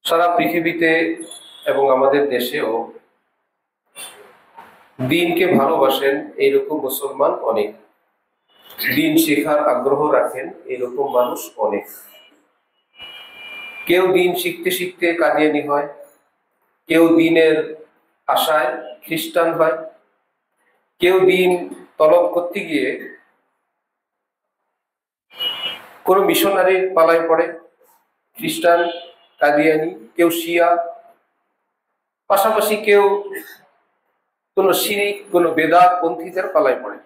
সারা পৃথিবীতে এবং আমাদের দেশেও দিনকে ভালোবাসেন এইরকম মুসলমান অনেক, দিন শেখার আগ্রহ রাখেন এরকম মানুষ অনেক। কেউ দিন শিখতে শিখতে কাদিয়ানী হয়, কেউ দিনের আশায় খ্রিস্টান হয়, কেউ দিন তলব করতে গিয়ে কোন মিশনারির পালায় পড়ে, খ্রিস্টান, কাদিয়ানী, কেউ শিয়া, পাশাপাশি কেউ কোন শিরিক, কোন বেদাত পন্থীদের পালায় পড়ে।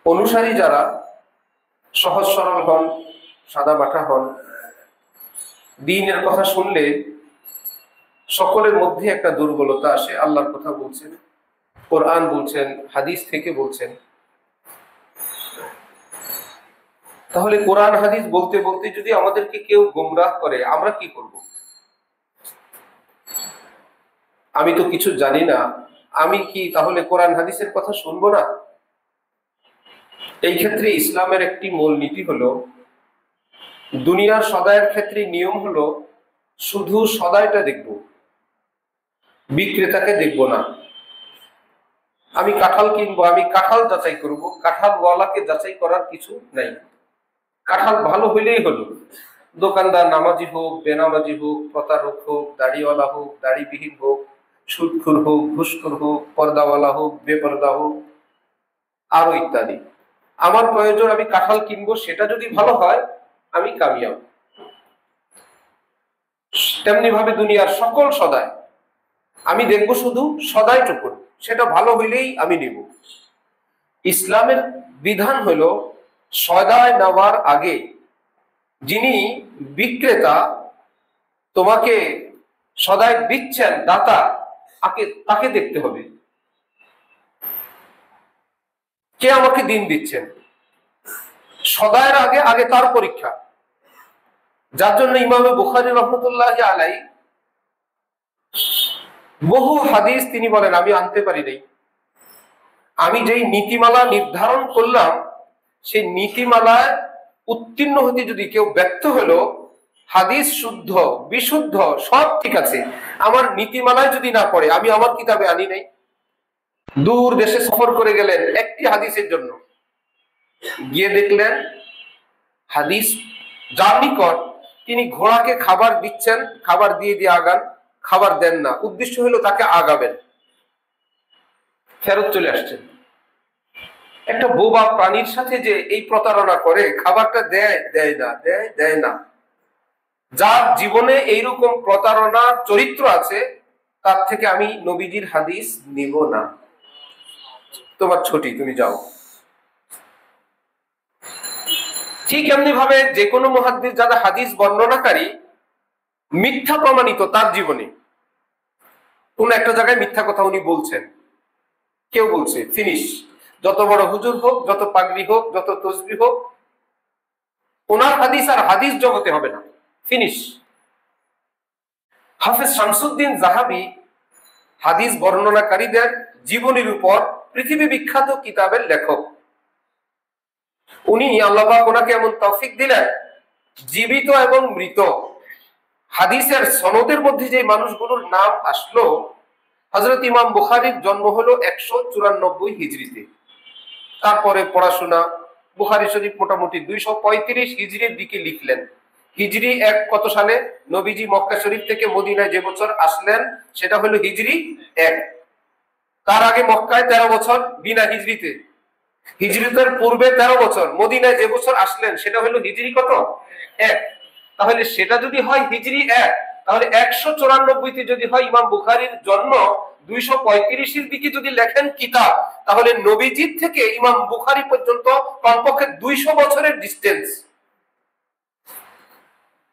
অনুসারী যারা সহজ সরল হন, সাদা মাঠা হন, দ্বীনের কথা শুনলে সকলের মধ্যে একটা দুর্বলতা আসে। আল্লাহর কথা বলছেন, কোরআন বলছেন, হাদিস থেকে বলছেন। তাহলে কোরআন হাদিস বলতে বলতে যদি আমাদেরকে কেউ গোমরাহ করে, আমরা কি করব? আমি তো কিছু জানি না, আমি কি তাহলে কোরআন হাদিসের কথা শুনবো না? এই ক্ষেত্রে ইসলামের একটি মূল নীতি হলো, দুনিয়ার সদায়ের ক্ষেত্রে নিয়ম হলো শুধু সদায়টা দেখব, বিক্রেতাকে দেখব না। আমি কাঁঠাল কিনবো, আমি কাঁঠাল যাচাই করব, কাঁঠালওয়ালাকে যাচাই করার কিছু নাই। কাঁঠাল ভালো হইলেই হলো। দোকানদার নামাজি হোক, বেনামাজি হোক, প্রতারক হোক, দাড়িওয়ালা হোক, দাড়িবিহীন হোক, সুদখোর হোক, ঘুষখোর হোক, পর্দাওয়ালা হোক, বেপর্দা হোক, আরো ইত্যাদি। আমার প্রয়োজন আমি কাঁঠাল কিনবো, সেটা যদি ভালো হয় আমি কামিয়াব। তেমনি ভাবে দুনিয়ার সকল সদায় আমি দেখবো শুধু সদায়টুকু, সেটা ভালো হইলেই আমি নিব। ইসলামের বিধান হলো সদায় নেওয়ার আগে যিনি বিক্রেতা তোমাকে সদায় দিচ্ছেন, দাতা, তাকে দেখতে হবে। কে আমাকে দিন দিচ্ছেন? সদায়ের আগে আগে তার পরীক্ষা। যার জন্য ইমামে বুখারী রহমতুল্লাহি আলাইহি বহু হাদিস তিনি বলেন আমি আনতে পারি নাই। আমি যেই নীতিমালা নির্ধারণ করলাম, সেই নীতিমালায় উত্তীর্ণ হতে যদি কেউ ব্যর্থ হলো, হাদিস শুদ্ধ বিশুদ্ধ সব ঠিক আছে, আমার নীতিমালায় যদি না পড়ে, আমি আমার কিতাবে আনি নাই। দূর দেশে সফর করে গেলেন একটি হাদিসের জন্য, গিয়ে দেখলেন হাদিস যার নিকট তিনি ঘোড়াকে খাবার দিচ্ছেন, খাবার দিয়ে দিয়ে আগান, খাবার দেন না, উদ্দেশ্য হলো তাকে আগাবেন, ফেরত চলে আসছেন। একটা বোবা প্রাণীর সাথে যে এই প্রতারণা করে, খাবারটা দেয় না। যার জীবনে এইরকম প্রতারণা চরিত্র আছে, তার থেকে আমি নবীজির হাদিস নিব না। তোমার ছুটি, তুমি যাও। ঠিক এমনি ভাবে যে কোনো মুহাদ্দিস যারা হাদিস বর্ণনাকারী মিথ্যা প্রমাণিত তার জীবনে কোন একটা জায়গায় মিথ্যা কথা উনি বলছেন, কেউ বলছে, ফিনিশ। যত বড় হুজুর হোক, যত পাগড়ি হোক, যত তসবিহ হোক, ওনার হাদিস আর হাদিস জগতে হবে না, ফিনিশ। হাফেজ শামসুদ্দিন জাহাবী হাদিস বর্ণনাকারীদের জীবনীর উপর পৃথিবী বিখ্যাত কিতাবের লেখক। উনি আল্লাহ পাক ওনাকে এমন তৌফিক দিলেন, জীবিত এবং মৃত হাদিসের সনদের মধ্যে যে মানুষগুলোর নাম আসলো, হযরত ইমাম বুখারীর জন্ম হলো 194 হিজরিতে। তারপরে পড়াশোনা, বুখারী শরীফ মোটামুটি 235 হিজরির দিকে লিখলেন। হিজরি 1 কত সালে? নবীজি মক্কা শরীফ থেকে মদিনায় যে বছর আসলেন সেটা হলো হিজরি 1। তার আগে মক্কায় 13 বছর বিনা হিজরিতে, হিজরতের পূর্বে 13 বছর, মদিনায় যে বছর আসলেন সেটা হলো হিজরি কত? 1। তাহলে সেটা যদি হয় হিজরি 1, তাহলে 194তে যদি হয় ইমাম বুখারীর জন্ম, 235-এর দিকে যদি লেখেন কিতাব, তাহলে নবীজির থেকে ইমাম বুখারী পর্যন্ত কমপক্ষে 200 বছরের ডিসটেন্স।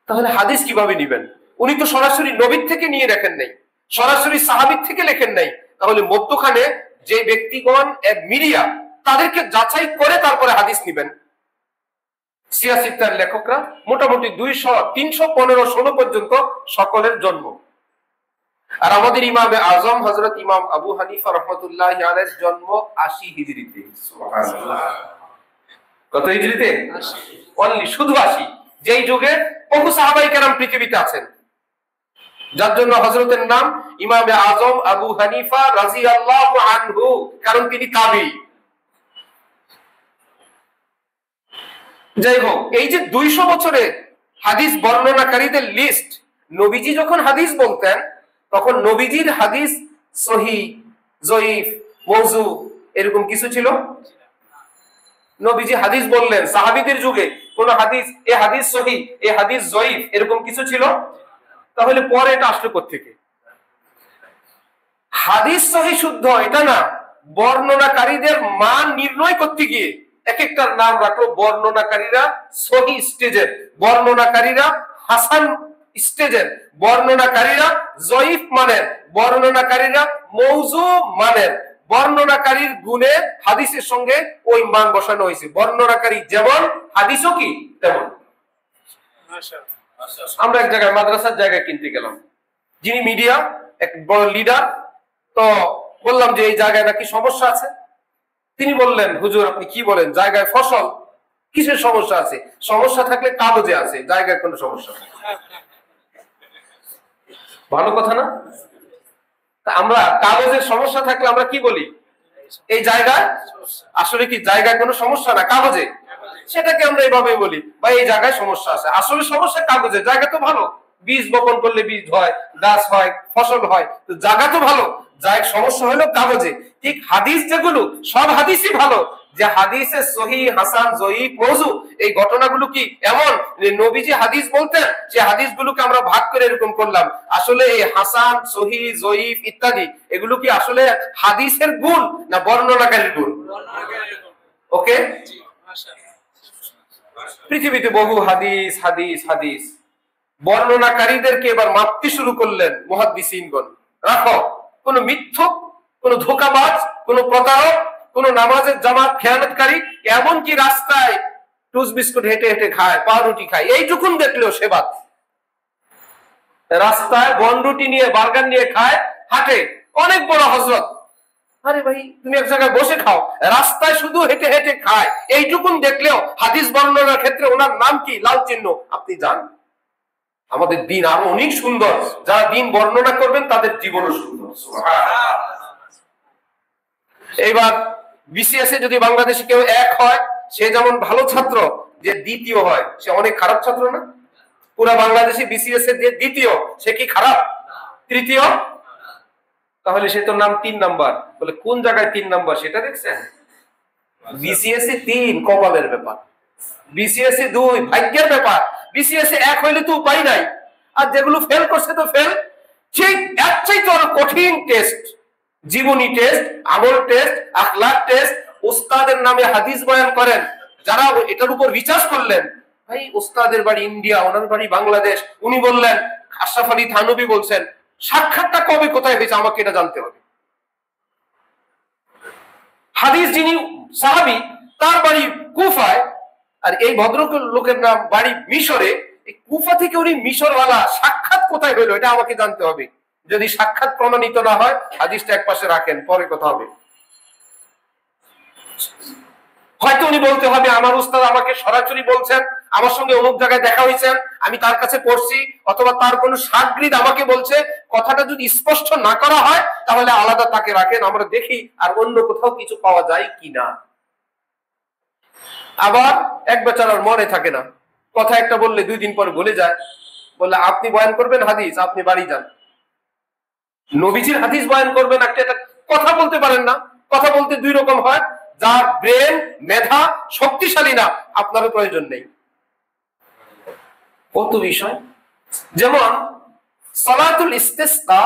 তাহলে হাদিস কিভাবে নেবেন? উনি তো সরাসরি নবীর থেকে নিয়ে লেখেন নাই, সরাসরি সাহাবীর থেকে লেখেন নাই। তাহলে মধ্যখানে যে ব্যক্তিগণ এক মিডিয়া, তাদেরকে যাচাই করে তারপরে হাদিস নেবেন। সিয়াসিত্তার লেখকরা মোটামুটি 200, 315, 16 পর্যন্ত সকলের জন্ম। আর আমাদের ইমামে আজম হযরত ইমাম আবু হানিফা রাহমাতুল্লাহি আলাইহির জন্ম 80 হিজরিতে। সুবহানাল্লাহ। কত হিজরিতে? 80। অনলি শুধু 80। যেই যুগে বহু সাহাবায়ে কেরাম পৃথিবীতে আছেন, যার জন্য হযরতের নাম ইমামে আজম আবু হানিফা রাদিয়াল্লাহু আনহু, কারণ তিনি তাবী। যাই হোক, এই যে 200 বছরে হাদিস বর্ণনাকারীদের লিস্ট, নবীজি যখন হাদিস বলতেন তখন নবীজির হাদিস সহিহ, জয়ীফ, মওযু এরকম কিছু ছিল? নবীজি হাদিস বললেন, সাহাবীদের যুগে কোন হাদিস এ হাদিস সহিহ, এ হাদিস জয়ীফ এরকম কিছু ছিল? তাহলে পরে এটা আসলো কোত্থেকে? হাদিস সহিহ শুদ্ধ এটা না, বর্ণনাকারীদের মান নির্ণয় করতে গিয়ে এক একটার নাম রাখলো। বর্ণনাকারীরা সহিহ স্টেজের, বর্ণনাকারীরা হাসান স্টেজের, বর্ণনাকারীরা জয়ীফ মানের, বর্ণনাকারীরা মওযু মানের। বর্ণনাকারীর গুণে হাদিসের সঙ্গে ওই মান বসানো হয়েছে। বর্ণনাকারী যেমন হাদিসও কি তেমন। আমরা এক জায়গায় মাদ্রাসার জায়গায় কিনতে গেলাম, যিনি মিডিয়া এক বড় লিডার, তো বললাম যে এই জায়গায় নাকি সমস্যা আছে। তিনি বললেন, হুজুর আপনি কি বলেন, জায়গায় ফসল, কিসের সমস্যা আছে? সমস্যা থাকলে কাগজে আছে, জায়গায় কোনো সমস্যা নেই। ভালো কথা না? আমরা কাগজের সমস্যা থাকলে আমরা কি বলি? এই জায়গায়, আসলে কি জায়গায় কোনো সমস্যা না, কাগজে, সেটাকে আমরা এইভাবে বলি, বা এই জায়গায় সমস্যা আছে। আসলে সমস্যা কাগজে, জায়গা তো ভালো, বীজ বপন করলে বীজ হয়, গাছ হয়, ফসল হয়, তো জায়গা তো ভালো, জায়গা সমস্যা হলো কাগজে। ঠিক হাদিস যেগুলো, সব হাদিসই ভালো, যে হাদিসে সহিহ, হাসান, জয়ীফ, মওযু এই ঘটনাগুলো কি এমন যে নবীজি হাদিস বলতেন, সে হাদিসগুলোকে আমরা ভাগ করে এরকম করলাম। আসলে এই হাসান, সহিহ, জয়ীফ ইত্যাদি এগুলো কি আসলে হাদিসের গুণ না বর্ণনাকারীর গুণ? ওকে, পৃথিবীতে বহু হাদিস হাদিস হাদিস, বর্ণনাকারীদেরকে এবার মাপতে শুরু করলেন মুহাদ্দিসিনগণ। রাখো, কোন মিথ্যক, কোন ধোঁকাবাজ, কোন প্রতারক, কোন নামাজের জামাত খেয়ানতকারী, এমনকি রাস্তায় টুস বিস্কুট হেঁটে হেঁটে খায়, পাউরুটি খায়, এইটুকুন দেখলেও সে বাদ। রাস্তায় বনরুটি নিয়ে, বার্গার নিয়ে খায়, হাঁটে, অনেক বড় হযরত। আরে ভাই, তুমি এক জায়গায় বসে খাও, রাস্তায় শুধু হেঁটে হেঁটে খায়, এইটুকুন দেখলেও হাদিস বর্ণনার ক্ষেত্রে ওনার নাম কি? লাল চিহ্ন। আপনি জান, আমাদের দিন আরো অনেক সুন্দর, যারা দিন বর্ণনা করবেন তাদের জীবনও সুন্দর। এইবার বিসিএস এ যদি বাংলাদেশে কেউ এক হয়, সে যেমন ভালো ছাত্র, যে দ্বিতীয় হয় সে অনেক খারাপ ছাত্র না? পুরা বাংলাদেশে বিসিএস এর যে দ্বিতীয়, সে কি খারাপ? তৃতীয়? তাহলে সে তো নাম 3 নাম্বার। বলে কোন জায়গায় 3 নাম্বার সেটা দেখছেন? বিসিএস এ 3 কপালের ব্যাপার, বিসিএস এ 2 ভাগ্যের ব্যাপার, বিসিএস এ 1 হইলে তো উপায় নাই। আর যেগুলো ফেল করছে তো ফেল। সেই এর চাইতে আরো কঠিন টেস্ট, জীবনী টেস্ট, আমল টেস্ট, আখলাক টেস্ট। উস্তাদের নামে হাদিস বয়ান করেন, যারা এটার উপর রিসার্চ করলেন, ভাই উস্তাদের বাড়ি ইন্ডিয়া, ওনার বাড়ি বাংলাদেশ, উনি বললেন আশরাফ আলী থানভী বলছেন, সাক্ষাৎটা কবে কোথায় হয়েছে আমাকে এটা জানতে হবে। হাদিস যিনি সাহাবী, তার বাড়ি কুফায়, আর এই ভদ্রলোকের নাম বাড়ি মিশরে। এই কুফা থেকে উনি মিশরওয়ালা, সাক্ষাৎ কোথায় হইলো এটা আমাকে জানতে হবে। যদি সাক্ষাৎ প্রমাণিত না হয়, হাদিসটা এক পাশে রাখেন, পরে কথা হবে। হয়তো উনি বলতে হবে আমার উস্তাদ আমাকে সরাসরি বলছেন, আমার সঙ্গে অমুক জায়গায় দেখা হয়েছেন, আমি তার কাছে পড়ছি, অথবা তার কোনো শাগরিদ আমাকে বলছে। কথাটা যদি স্পষ্ট না করা হয়, তাহলে আলাদা তাকে রাখেন, আমরা দেখি আর অন্য কোথাও কিছু পাওয়া যায় কিনা। আবার এক বেচারার মনে থাকে না, কথা একটা বললে 2 দিন পর ভুলে যায়। বললে আপনি বয়ান করবেন হাদিস, আপনি বাড়ি যান। নবীজির হাদিস বয়ান করবেন, একটা কথা বলতে পারেন না। কথা বলতে 2 রকম হয়, যার ব্রেন, মেধা শক্তিশালী না, আপনারও প্রয়োজন নেই। কত বিষয়, যেমন সালাতুল ইস্তিসকা,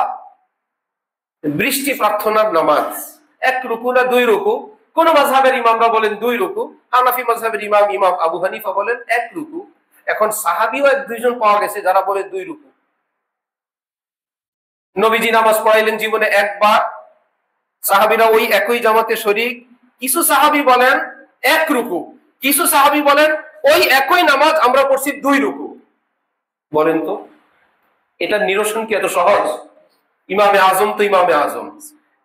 বৃষ্টি প্রার্থনার নামাজ, 1 রুকু না 2 রুকু। কোন মাযহাবের ইমামরা বলেন 2 রুকু, হানাফি মাযহাবের ইমাম আবু হানিফা বলেন 1 রুকু। এখন সাহাবীও 1-2 জন পাওয়া গেছে যারা বলে 2 রুকু। নবীজি নামাজ পড়াইলেন জীবনে 1 বার, সাহাবীরা ওই একই জামাতে শরীক। কিছু সাহাবী বলেন 1 রুকু, কিছু সাহাবী বলেন ওই একই নামাজ আমরা পড়ছি 2 রুকু। বলেন তো এটা নিরসন কি এত সহজ? ইমামে আজম তো ইমামে আজম,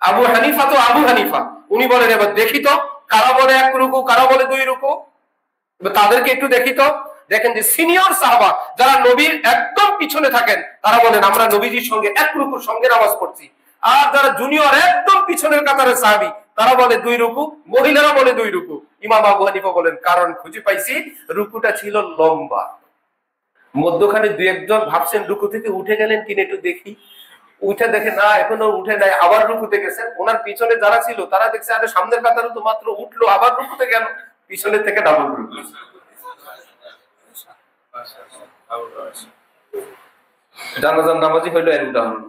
আবু হানিফা তো আবু হানিফা, উনি বলেন এবার দেখি তো কারা বলে 1 রুকু, কারা বলে 2 রুকু, তাদেরকে একটু দেখি তো। দেখেন যে সিনিয়র সাহাবা যারা নবীর একদম পিছনে থাকেন তারা বলেন আমরা নবীজির সঙ্গে এক রুকুর সঙ্গে নামাজ পড়ছি। আর যারা জুনিয়র একদম পিছনের কাতারের সাহাবী তারা বলে 2 রুকু, মহিলারা বলে 2 রুকু। ইমাম আবু হানিফা বলেন কারণ খুঁজে পাইছি, রুকুটা ছিল লম্বা। মধ্যখানে 2-1 জন ভাবছেন রুকু থেকে উঠে গেলেন কিনা একটু দেখি, উঠে দেখে না এখনো উঠে নাই, আবার রুকুতে গেছেন। ওনার পিছনে যারা ছিল তারা দেখছে আরে সামনের কাতারে তো মাত্র উঠলো, আবার রুকুতে গেল, পিছনে থেকে ডাবল রুকু। জানাজার নামাজি হইলো এর উদাহরণ।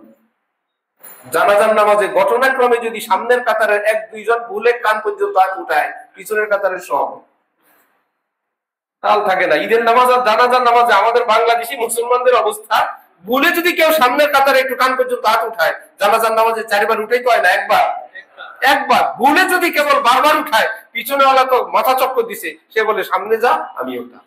জানাজার নামাজে ঘটনাক্রমে যদি সামনের কাতারের 1-2 জন ভুলে কান পর্যন্ত হাত উঠায়, পিছনের কাতারের সব তাল থাকে না। ঈদের নামাজ আর জানাজার নামাজে আমাদের বাংলাদেশি মুসলমানদের অবস্থা, ভুলে যদি কেউ সামনের কাতারে একটু কান পর্যন্ত হাত উঠায়, জানাজার নামাজে 4 বার উঠাই তো হয় না, একবার ভুলে যদি কেবল বারবার উঠায়, পিছনে ওয়ালা তো মাথা চক্কর দিছে, সে বলে সামনে যা আমি ওটা।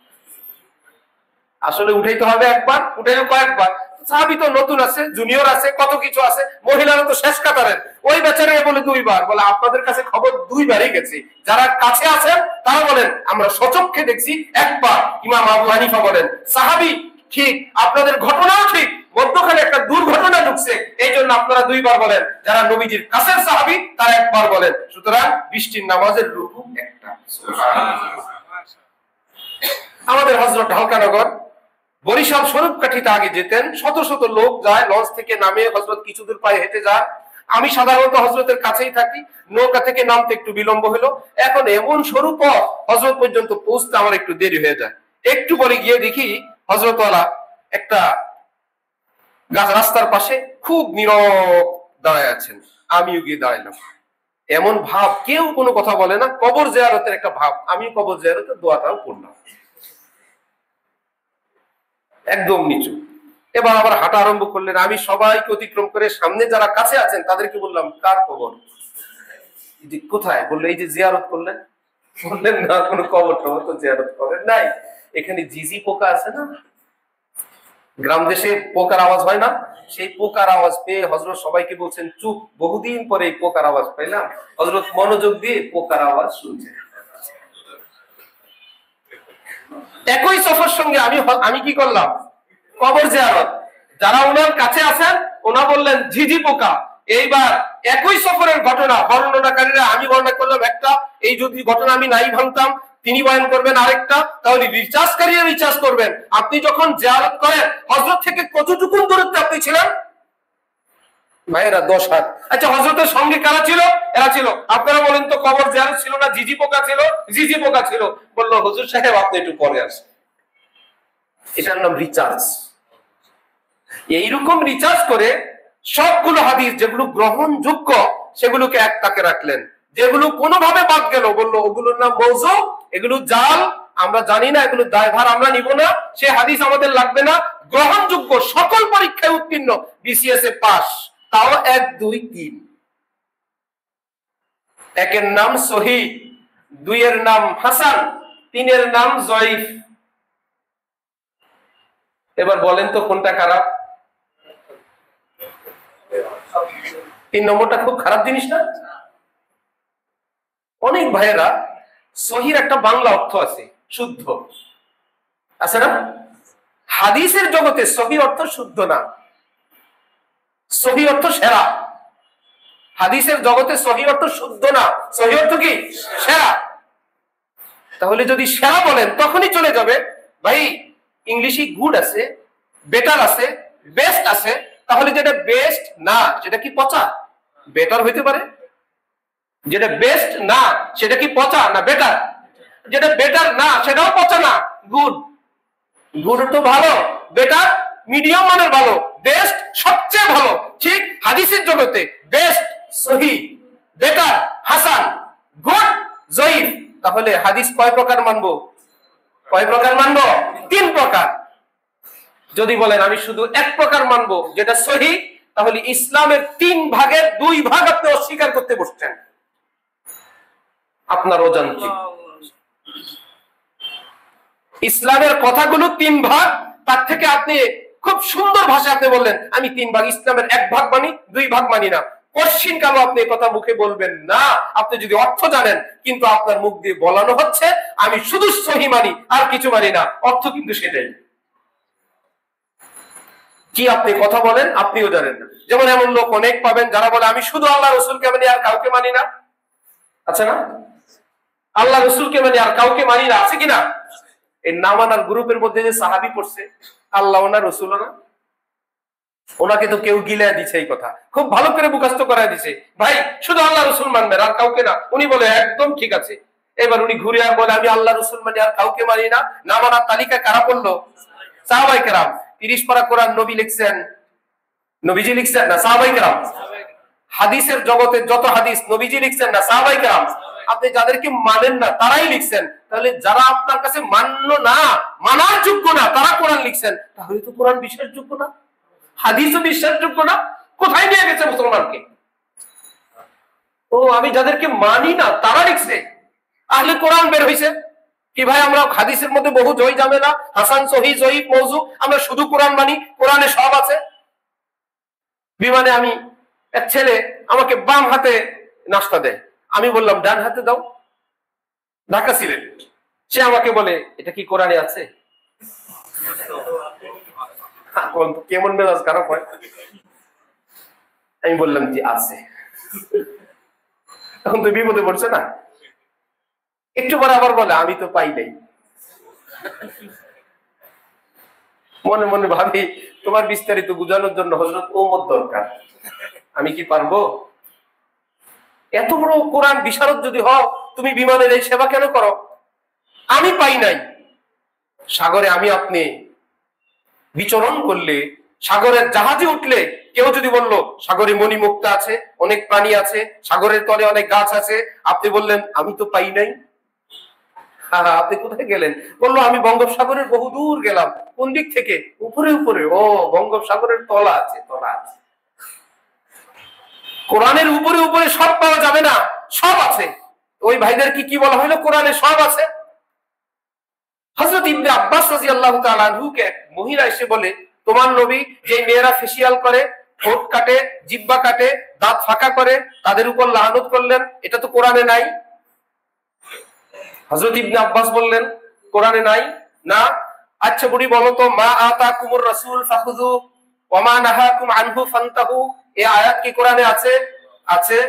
আসলে উঠাইতে হবে একবার, উঠাইলে কয়েকবার। সাহাবী তো নতুন আছে, জুনিয়র আছে, কত কিছু আছে, মহিলারা তো শেষ কাতারের, ওই বেচারা বলে 2 বার। বলে আপনাদের কাছে খবর 2 বারই গেছে, যারা কাছে আছেন তারা বলেন আমরা সচক্ষে দেখছি একবার। ইমাম আবু হানিফা বলেন সাহাবী ঠিক, আপনাদের ঘটনাও ঠিক, মধ্যখানে একটা দুর্ঘটনা ঢুকছে, এই জন্য আপনারা 2 বার বলেন। যারা নবীজির কাছের সাহাবী তারা একবার বলেন। সুতরাং বৃষ্টির নামাজের রুকু একটা। আমাদের হযরত ঢালকানগর বরিশাল স্বরূপকাঠিতে আগে যেতেন, শত শত লোক যায়, লঞ্চ থেকে নামে হযরত কিছু দূর পায়ে হেঁটে যান। আমি সাধারণত হযরতের কাছেই থাকি, নৌকা থেকে নামতে একটু বিলম্ব হলো। এখন এমন স্বরূপ হযরত পর্যন্ত পৌঁছতে আমার একটু দেরি হয়ে যায়। একটু পরে গিয়ে দেখি হযরতওয়ালা একটা গাছ রাস্তার পাশে খুব নীরব দাঁড়ায় আছেন। আমিও গিয়ে দাঁড়াইলাম। এমন ভাব, কেউ কোনো কথা বলে না, কবর জিয়ারতের একটা ভাব। আমি কবর জিয়ারতের দোয়াটাও করলাম একদম নিচু। এবার আবার হাঁটা আরম্ভ করলেন। আমি সবাইকে অতিক্রম করে সামনে যারা কাছে আছেন তাদেরকে বললাম কার কবর? কোথায়? বললো এই যে জিয়ারত করলেন। বললেন না, কোনো কবর টবর তো জিয়ারত করেন নাই, এখানে জিজি পোকা আছে না, গ্রাম দেশে পোকার আওয়াজ হয় না, সেই পোকার আওয়াজ পেয়ে হযরত সবাইকে বলছেন চুপ, বহুদিন পরে এই পোকার আওয়াজ পেলাম। হযরত মনোযোগ দিয়ে পোকার আওয়াজ শুনছেন। একই সফর সঙ্গে আমি কি করলাম? কবর জিয়ারত। যারা ওনার কাছে আছেন ওনা বললেন ঝিঝি পোকা। এইবার একই সফরের ঘটনা বর্ণনাকারীরা, আমি বর্ণনা করলাম একটা, এই যদি ঘটনা আমি নাই ভাঙতাম তিনি বয়ান করবেন আরেকটা, তাহলে রিচার্জকারীরা রিচার্জ করবেন। আপনি যখন জিয়ারত করেন হযরত থেকে কতটুকু দূরত্বে আপনি ছিলেন? ভাইয়েরা 10 হাত। আচ্ছা হযরতের সঙ্গে কারা ছিল? এরা ছিল। আপনারা বলেন তো কবর জিয়ারত ছিল না জিজি পোকা ছিল? জিজি পোকা ছিল। বললো হুজুর সাহেব আপনি একটু পরে আসেন। এটার নাম রিচার্জ। এইরকম রিচার্জ করে সবগুলো হাদিস যেগুলো গ্রহণযোগ্য সেগুলোকে এক তাকে রাখলেন, যেগুলো কোনোভাবে বাদ গেল বললো ওগুলোর নাম মৌজু, এগুলো জাল, আমরা জানি না, এগুলো দায়ভার আমরা নিব না, সে হাদিস আমাদের লাগবে না। গ্রহণযোগ্য সকল পরীক্ষায় উত্তীর্ণ, বিসিএস এ পাস, তাও 1, 2, 3। 1-এর নাম সহিহ, 2-এর নাম হাসান, 3-এর নাম জয়ীফ। এবার বলেন তো কোনটা খারাপ? 3 নম্বরটা খুব খারাপ জিনিস না? অনেক ভাইয়েরা সহির একটা বাংলা অর্থ আছে, শুদ্ধ আছে না? হাদিসের জগতে সহি অর্থ শুদ্ধ না, সহি অর্থ সেরা। হাদিসের জগতে সহি অর্থ শুদ্ধ না, সহি অর্থ কি? সেরা। তাহলে যদি সেরা বলেন তখনই চলে যাবে। ভাই ইংলিশে গুড আছে, বেটার আছে, বেস্ট আছে, তাহলে যেটা বেস্ট না সেটা কি পচা? বেটার হইতে পারে। যেটা বেস্ট না সেটা কি পচা না বেটার? যেটা বেটার না সেটাও পচা না, গুড। গুড তো ভালো, বেটার মিডিয়াম মানের ভালো, বেস্ট সবচেয়ে ভালো। ঠিক হাদিসের জগতে বেস্ট সহিহ, বেটার হাসান, গুড জয়ীফ। তাহলে হাদিস কয় প্রকার মানবো? কয় প্রকার মানবো? 3 প্রকার। যদি বলেন আমি শুধু 1 প্রকার মানবো যেটা সহিহ, তাহলে ইসলামের 3 ভাগের 2 ভাগ আপনি অস্বীকার করতে বসছেন আপনার অজান্তে। ইসলামের কথাগুলো 3 ভাগ, তার থেকে আপনি খুব সুন্দর ভাষা আপনি বললেন আমি 3 ভাগ, ইসলামের 1 ভাগ মানি, 2 ভাগ মানি না। কশিন কালো আপনি এই কথা মুখে বলবেন না, আপনি যদি অর্থ জানেন, কিন্তু আপনার মুখ দিয়ে বলানো হচ্ছে আমি শুধু সহি মানি আর কিছু মানি না, অর্থ কিন্তু সেটাই। কি আপনি কথা বলেন আপনিও জানেন না। যেমন এমন লোক অনেক পাবেন যারা বলে আমি শুধু আল্লাহ রসুলকে মানি আর কাউকে মানি না, আছে না? আল্লাহ রসুলকে মানি আর কাউকে মানি না, আছে কিনা? এই না মানার গ্রুপের মধ্যে যে সাহাবী পড়ছে, আল্লাহ না রসুল না, ওনাকে তো কেউ গিলে দিছে, এই কথা খুব ভালো করে মুখস্থ করায় দিছে, ভাই শুধু আল্লাহ রসুল মানবেন আর কাউকে না। উনি বলে একদম ঠিক আছে। এবার উনি ঘুরে আর বলে আমি আল্লাহ রসুল মানি আর কাউকে মানি না। না মানার তালিকা কারা পড়লো? সাহাবায়ে কেরাম। 30 পারা কোরআন নবী লিখছেন, নবীজি লিখছেন না সাহাবায়ে কেরাম? হাদিসের জগতে যত হাদিস নবীজি লিখছেন না সাহাবায়ে কেরাম? আপনি যাদেরকে মানেন না তারাই লিখছেন, তাহলে যারা আপনার কাছে মান্য না, মানার যোগ্য না, তারা কোরআন লিখছেন, তাহলে তো কোরআন বিশ্বাসযোগ্য না, হাদিসও বিশ্বাসযোগ্য না। কোথায় নিয়ে গেছে মুসলমানকে? ও আমি যাদেরকে মানি না তারা লিখছে, আহলে কোরআন বের হইছে কি ভাই? আমরা হাদিসের মধ্যে বহু জয় ঝামেলা, হাসান সহি জয়ীফ মওযু, আমরা শুধু কোরআন মানি, কোরআনে সব আছে। বিমানে আমি এক ছেলে আমাকে বাম হাতে নাস্তা দেয়, আমি বললাম ডান হাতে দাও, ঢাকা সিলেট। সে আমাকে বলে এটা কি কোরআনে আছে? কেমন মেজাজ খারাপ হয়। আমি বললাম যে আছে। এখন তো বিপদে পড়ছে না, একটু পরে আবার বলে আমি তো পাই নাই। মনে মনে ভাবি তোমার বিস্তারিত বুঝানোর জন্য হযরত ওমর দরকার, আমি কি পারবো? এত বড় কোরআন বিশারদ যদি হও, তুমি বিমানের এই সেবা কেন করো? আমি পাই নাই। সাগরে আমি আপনি বিচরণ করলে, সাগরের জাহাজে উঠলে, কেউ যদি বললো সাগরে মণিমুক্তা আছে, অনেক প্রাণী আছে, সাগরের তলে অনেক গাছ আছে, আপনি বললেন আমি তো পাই নাই। আপনি কোথায় গেলেন? বললো আমি বঙ্গোপসাগরের বহু দূর গেলাম। কোন দিক থেকে? উপরে উপরে। ও বঙ্গোপসাগরের তলা আছে, তলা আছে। কোরআনের উপরে উপরে সব পাওয়া যাবে না, সব আছে। ওই ভাইদের কি বলা হলো? কোরআনে সব আছে। হযরত ইবনে আব্বাস রাদিয়াল্লাহু তাআলা আনহুকে এক মহিলা এসে বলে তোমার নবী যে মেয়েরা ফেসিয়াল করে, ঠোঁট কাটে, জিহ্বা কাটে, দাঁত ফাঁকা করে, তাদের উপর লানত করলেন, এটা তো কোরআনে নাই। হযরত ইবনে আব্বাস বললেন কোরআনে নাই না। আচ্ছা বুড়ি বলো তো, মা আতাকুমুর রাসূল ফাখুযু ওয়া মা নাহাকুম আনহু ফান্তাহু, এই আয়াত কি কোরআনে আছে? আছে।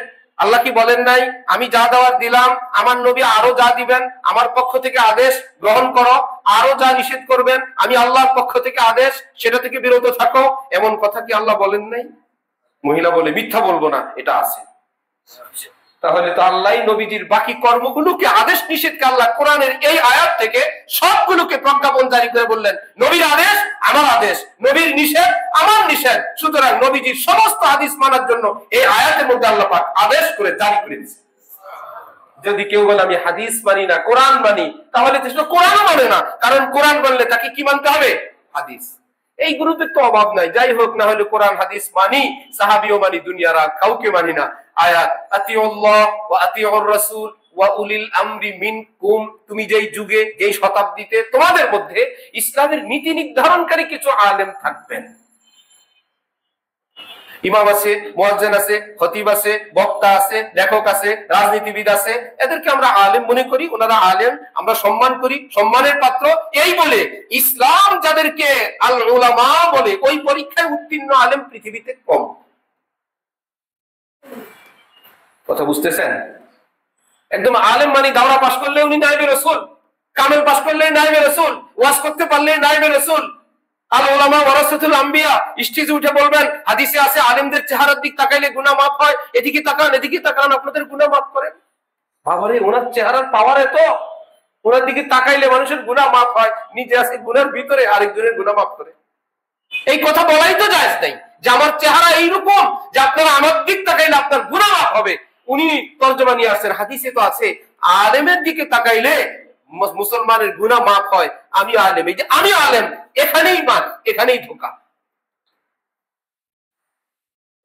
আল্লাহ কি বলেন নাই আমি যা দেওয়ার দিলাম, আমার নবী আরো যা দিবেন, আমার পক্ষ থেকে আদেশ গ্রহণ করো, আরো যা নিষেধ করবেন আমি আল্লাহর পক্ষ থেকে আদেশ, সেটা থেকে বিরত থাকো, এমন কথা কি আল্লাহ বলেন নাই? মহিলা বলে মিথ্যা বলবো না, এটা আছে। তাহলে তো আল্লাহ নবীজির বাকি কর্মগুলোকে, আদেশ নিষেধকে আল্লাহ কোরআনের এই আয়াত থেকে সবগুলোকে প্রজ্ঞাপন জারি করে বললেন নবীর আদেশ আমার আদেশ, নবীর নিষেধ আমার নিষেধ। সুতরাং নবীজির সমস্ত হাদিস মানার জন্য এই আয়াতের মধ্যে আল্লাহ পাক আদেশ করে জারি করে দিয়েছে। যদি কেউ বলে আমি হাদিস মানি না কোরআন মানি, তাহলে তো কোরআনও মানে না, কারণ কোরআন মানলে তাকে কি মানতে হবে? হাদিস। এই গ্রুপের তো অভাব নাই। যাই হোক, না হলে কোরআন হাদিস মানি, সাহাবীও মানি, দুনিয়ার আর কাউকে মানি না। আয়াত আতিউল্লাহ ওয়া আতিউর রাসূল ওয়া উলিল আমরি মিনকুম, তুমি যেই যুগে, যেই শতাব্দীতে তোমাদের মধ্যে ইসলামের নীতি নির্ধারণকারী কিছু আলেম থাকবেন। ইমাম আছে, মুয়াজ্জিন আছে, খতিব আছে, বক্তা আছে, লেখক আছে, রাজনীতিবিদ আছে, এদেরকে আমরা আলেম মনে করি। ওনারা আলেম, আমরা সম্মান করি, সম্মানের পাত্র। এই বলে ইসলাম যাদেরকে আল উলামা বলে, ওই পরীক্ষায় উত্তীর্ণ আলেম পৃথিবীতে কম। কথা বুঝতেছেন? একদম আলেম মানে দাওরা পাশ করলে উনি নায়েবে রাসূল, কামেল পাশ করলে নায়েবে রাসূল, ওয়াজ করতে পারলে নায়েবে রাসূল। আল উলামা ওয়ারাসাতুল আম্বিয়া, স্টেজে উঠে বলবেন হাদিসে আছে আলেমদের চেহারার দিক তাকাইলে গুনাহ মাফ হয়, এদিকে তাকান এদিকে তাকান আপনাদের গুনাহ মাফ করেন। বাবারে, ওনার চেহারার পাওয়ার এত, ওনার দিকে তাকাইলে মানুষের গুনাহ মাফ হয়, নিজে আছে গুনার ভিতরে আরেকজনের গুনাহ মাফ করে। এই কথা বলাই তো জায়েজ নাই যে আমার চেহারা এইরকম যে আপনারা আমার দিক তাকাইলে আপনার গুনাহ মাফ হবে। উনি তরজমা নিয়ে আসছেন, হাদিসে তো আছে আলেমের দিকে তাকাইলে মুসলমানের গুনাহ মাফ হয়। আমি আলেম, এই যে আমি আলেম, এখানেই মান, এখানেই ধোঁকা।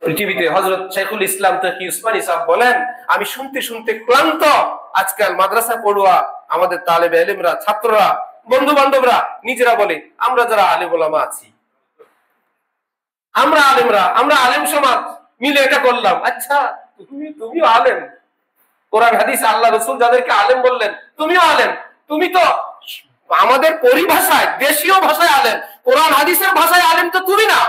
পৃথিবীতে হযরত শাইখুল ইসলাম তাকি উসমানী সাহেব বলেন, আমি শুনতে শুনতে ক্লান্ত। আজকাল মাদ্রাসা পড়ুয়া আমাদের তালেবে ইলমরা, ছাত্ররা, বন্ধু বান্ধবরা নিজেরা বলে আমরা যারা আলেম ওলামা আছি, আমরা আলেমরা, আমরা আলেম সমাজ, মিলে এটা করলাম। আচ্ছা, তুমিও আলেম, কোরআন হাদিস আল্লাহ রসুল যাদেরকে আলেম বললেন, তুমিও আলেম। তুমি তো আমাদের পরিভাষায়, দেশীয় ভাষায় আলেম, কোরআন হাদিসের ভাষায় আলেম তো তুমি না।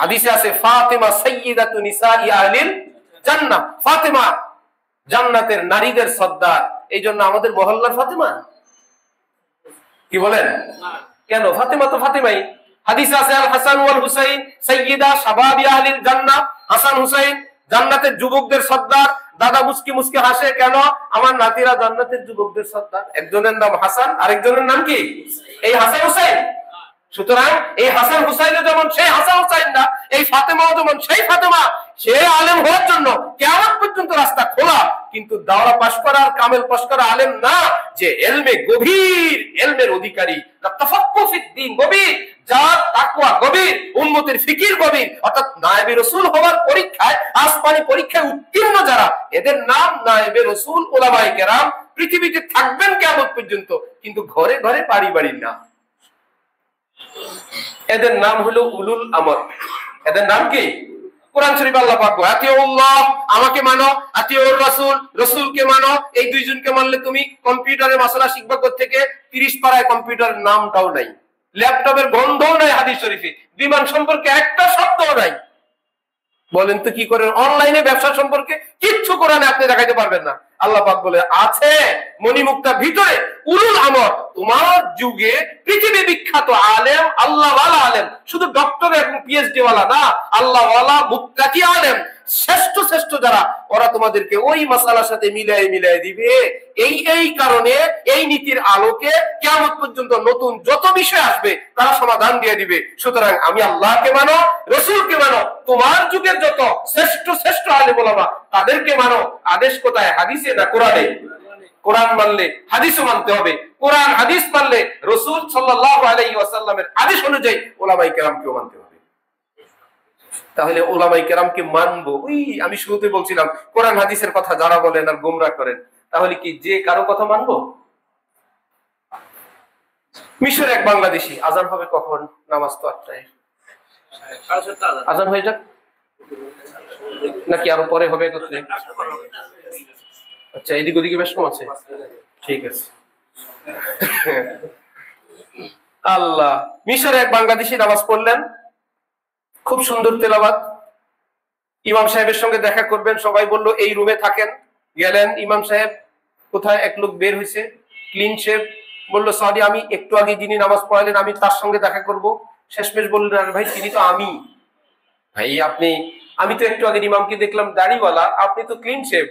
হাদিসে আছে ফাতেমা সাইয়্যিদাতু নিসাই আহলিল জান্নাহ, ফাতেমা জান্নাতের নারীদের সর্দার। এই জন্য আমাদের মহল্লার ফাতেমা, কি বলেন? কেন? ফাতেমা তো ফাতেমাই। হাদিসে আছে আল হাসান ওয়াল হুসাইন সাইয়্যিদা শাবাবি আহলিল জান্নাহ, হাসান হুসাইন জান্নাতের যুবকদের সর্দার। দাদা মুস্কি মুস্কি হাসে, কেন? আমার নাতিরা জান্নাতের যুবকদের সর্দার। একজনের নাম হাসান, আরেকজনের নাম কি? এই হাসান হুসাইন। সুতরাং এই হাসান হুসাইনও যেমন সেই হাসান হুসাইন না, এই ফাতেমাও যেমন সেই ফাতেমা। সে আলেম হওয়ার জন্য কিয়ামত পর্যন্ত রাস্তা খোলা, কিন্তু দাওরা পাশ করা আর কামেল পাশ করা আলেম না, যে এলমে গভীর, এলমের অধিকারী, তাফাক্কুহ ফিদ্দীন গভীর, যার তাকওয়া গভীর, উম্মতের ফিকির গভীর, অর্থাৎ নায়েবে রাসূল হওয়ার পরীক্ষায়, আসমানি পরীক্ষায় উত্তীর্ণ যারা, এদের নাম নায়েবে রাসূল উলামায়ে কেরাম। পৃথিবীতে থাকবেন কিয়ামত পর্যন্ত, কিন্তু ঘরে ঘরে বাড়ি বাড়ি না। এদের নাম হলো উলুল আমর। এদের নাম কি? কোরআন শরীফ আল্লাহ পাক বলে আতিউল্লাহ, আমাকে মানো, আতিউর রাসূল, রাসূলকে মানো। এই দুইজনকে মানলে তুমি কম্পিউটারের মাসালা শিখবা। থেকে 30 পারায় কম্পিউটারের নামটাও নাই, ল্যাপটপের গন্ধও নাই হাদিস শরীফে, বিমান সম্পর্কে একটা শব্দও নাই। বলেন তো কি করে? অনলাইনে ব্যবসা সম্পর্কে কিচ্ছু কোরআনে আপনি দেখাইতে পারবেন না। আল্লাহ পাক বলে আছে মণিমুক্তার ভিতরে উলুল আমর। তোমার যুগে পৃথিবী বিখ্যাত আলেম, আল্লাহ ওয়ালা আলেম, শুধু ডক্টর এবং পিএইচডি ওয়ালা না, আল্লাহ ওয়ালা মুত্তাকি আলেম, শ্রেষ্ঠ শ্রেষ্ঠ যারা, ওরা তোমাদেরকে ওই মাসালার সাথে মিলাই দিবে। এই কারণে এই নীতির আলোকে কিয়ামত পর্যন্ত নতুন যত বিষয় আসবে তারা সমাধান দিয়ে দিবে। সুতরাং আমি আল্লাহকে মানো, রাসূলকে মানো, তোমার যুগের যত শ্রেষ্ঠ শ্রেষ্ঠ আলেম ওলামা তাদেরকে মানো। আদেশ কোথায়? হাদিসে না কোরআনে? কোরআন মানলে হাদিসও মানতে হবে, কোরআন হাদিস মানলে রাসূল সাল্লাল্লাহু আলাইহি ওয়াসাল্লামের আদেশ অনুযায়ী উলামায়ে কেরামকেও মানতে হবে। তাহলে উলামায়ে কেরামকে মানবো। ওই আমি শুরুতে বলছিলাম, কোরআন হাদিসের কথা যারা বলেন আর গোমরাহ করেন, তাহলে কি যে কারো কথা মানবো? মিশর এক বাংলাদেশি, আজান হবে কখন? নামাজ তো 8টায়, আজান হয়ে যাক নাকি আরো পরে হবে? আচ্ছা, এদিক ওদিকে বেশ কম আছে, ঠিক আছে। আল্লাহ, মিশরে এক বাংলাদেশি নামাজ পড়লেন, খুব সুন্দর তেলাওয়াত। ইমাম সাহেবের সঙ্গে দেখা করবেন, সবাই বলল এই রুমে থাকেন। গেলেন, ইমাম সাহেব কোথায়? এক লোক বের হয়েছে, ক্লিন শেভ, বললো সরি, আমি একটু আগে যিনি নামাজ পড়ালেন আমি তার সঙ্গে দেখা করব। শেষমেশ বললেন, আরে ভাই তিনি তো আমি। ভাই আমি তো একটু আগে ইমামকে দেখলাম দাড়িওয়ালা, আপনি তো ক্লিন শেভ,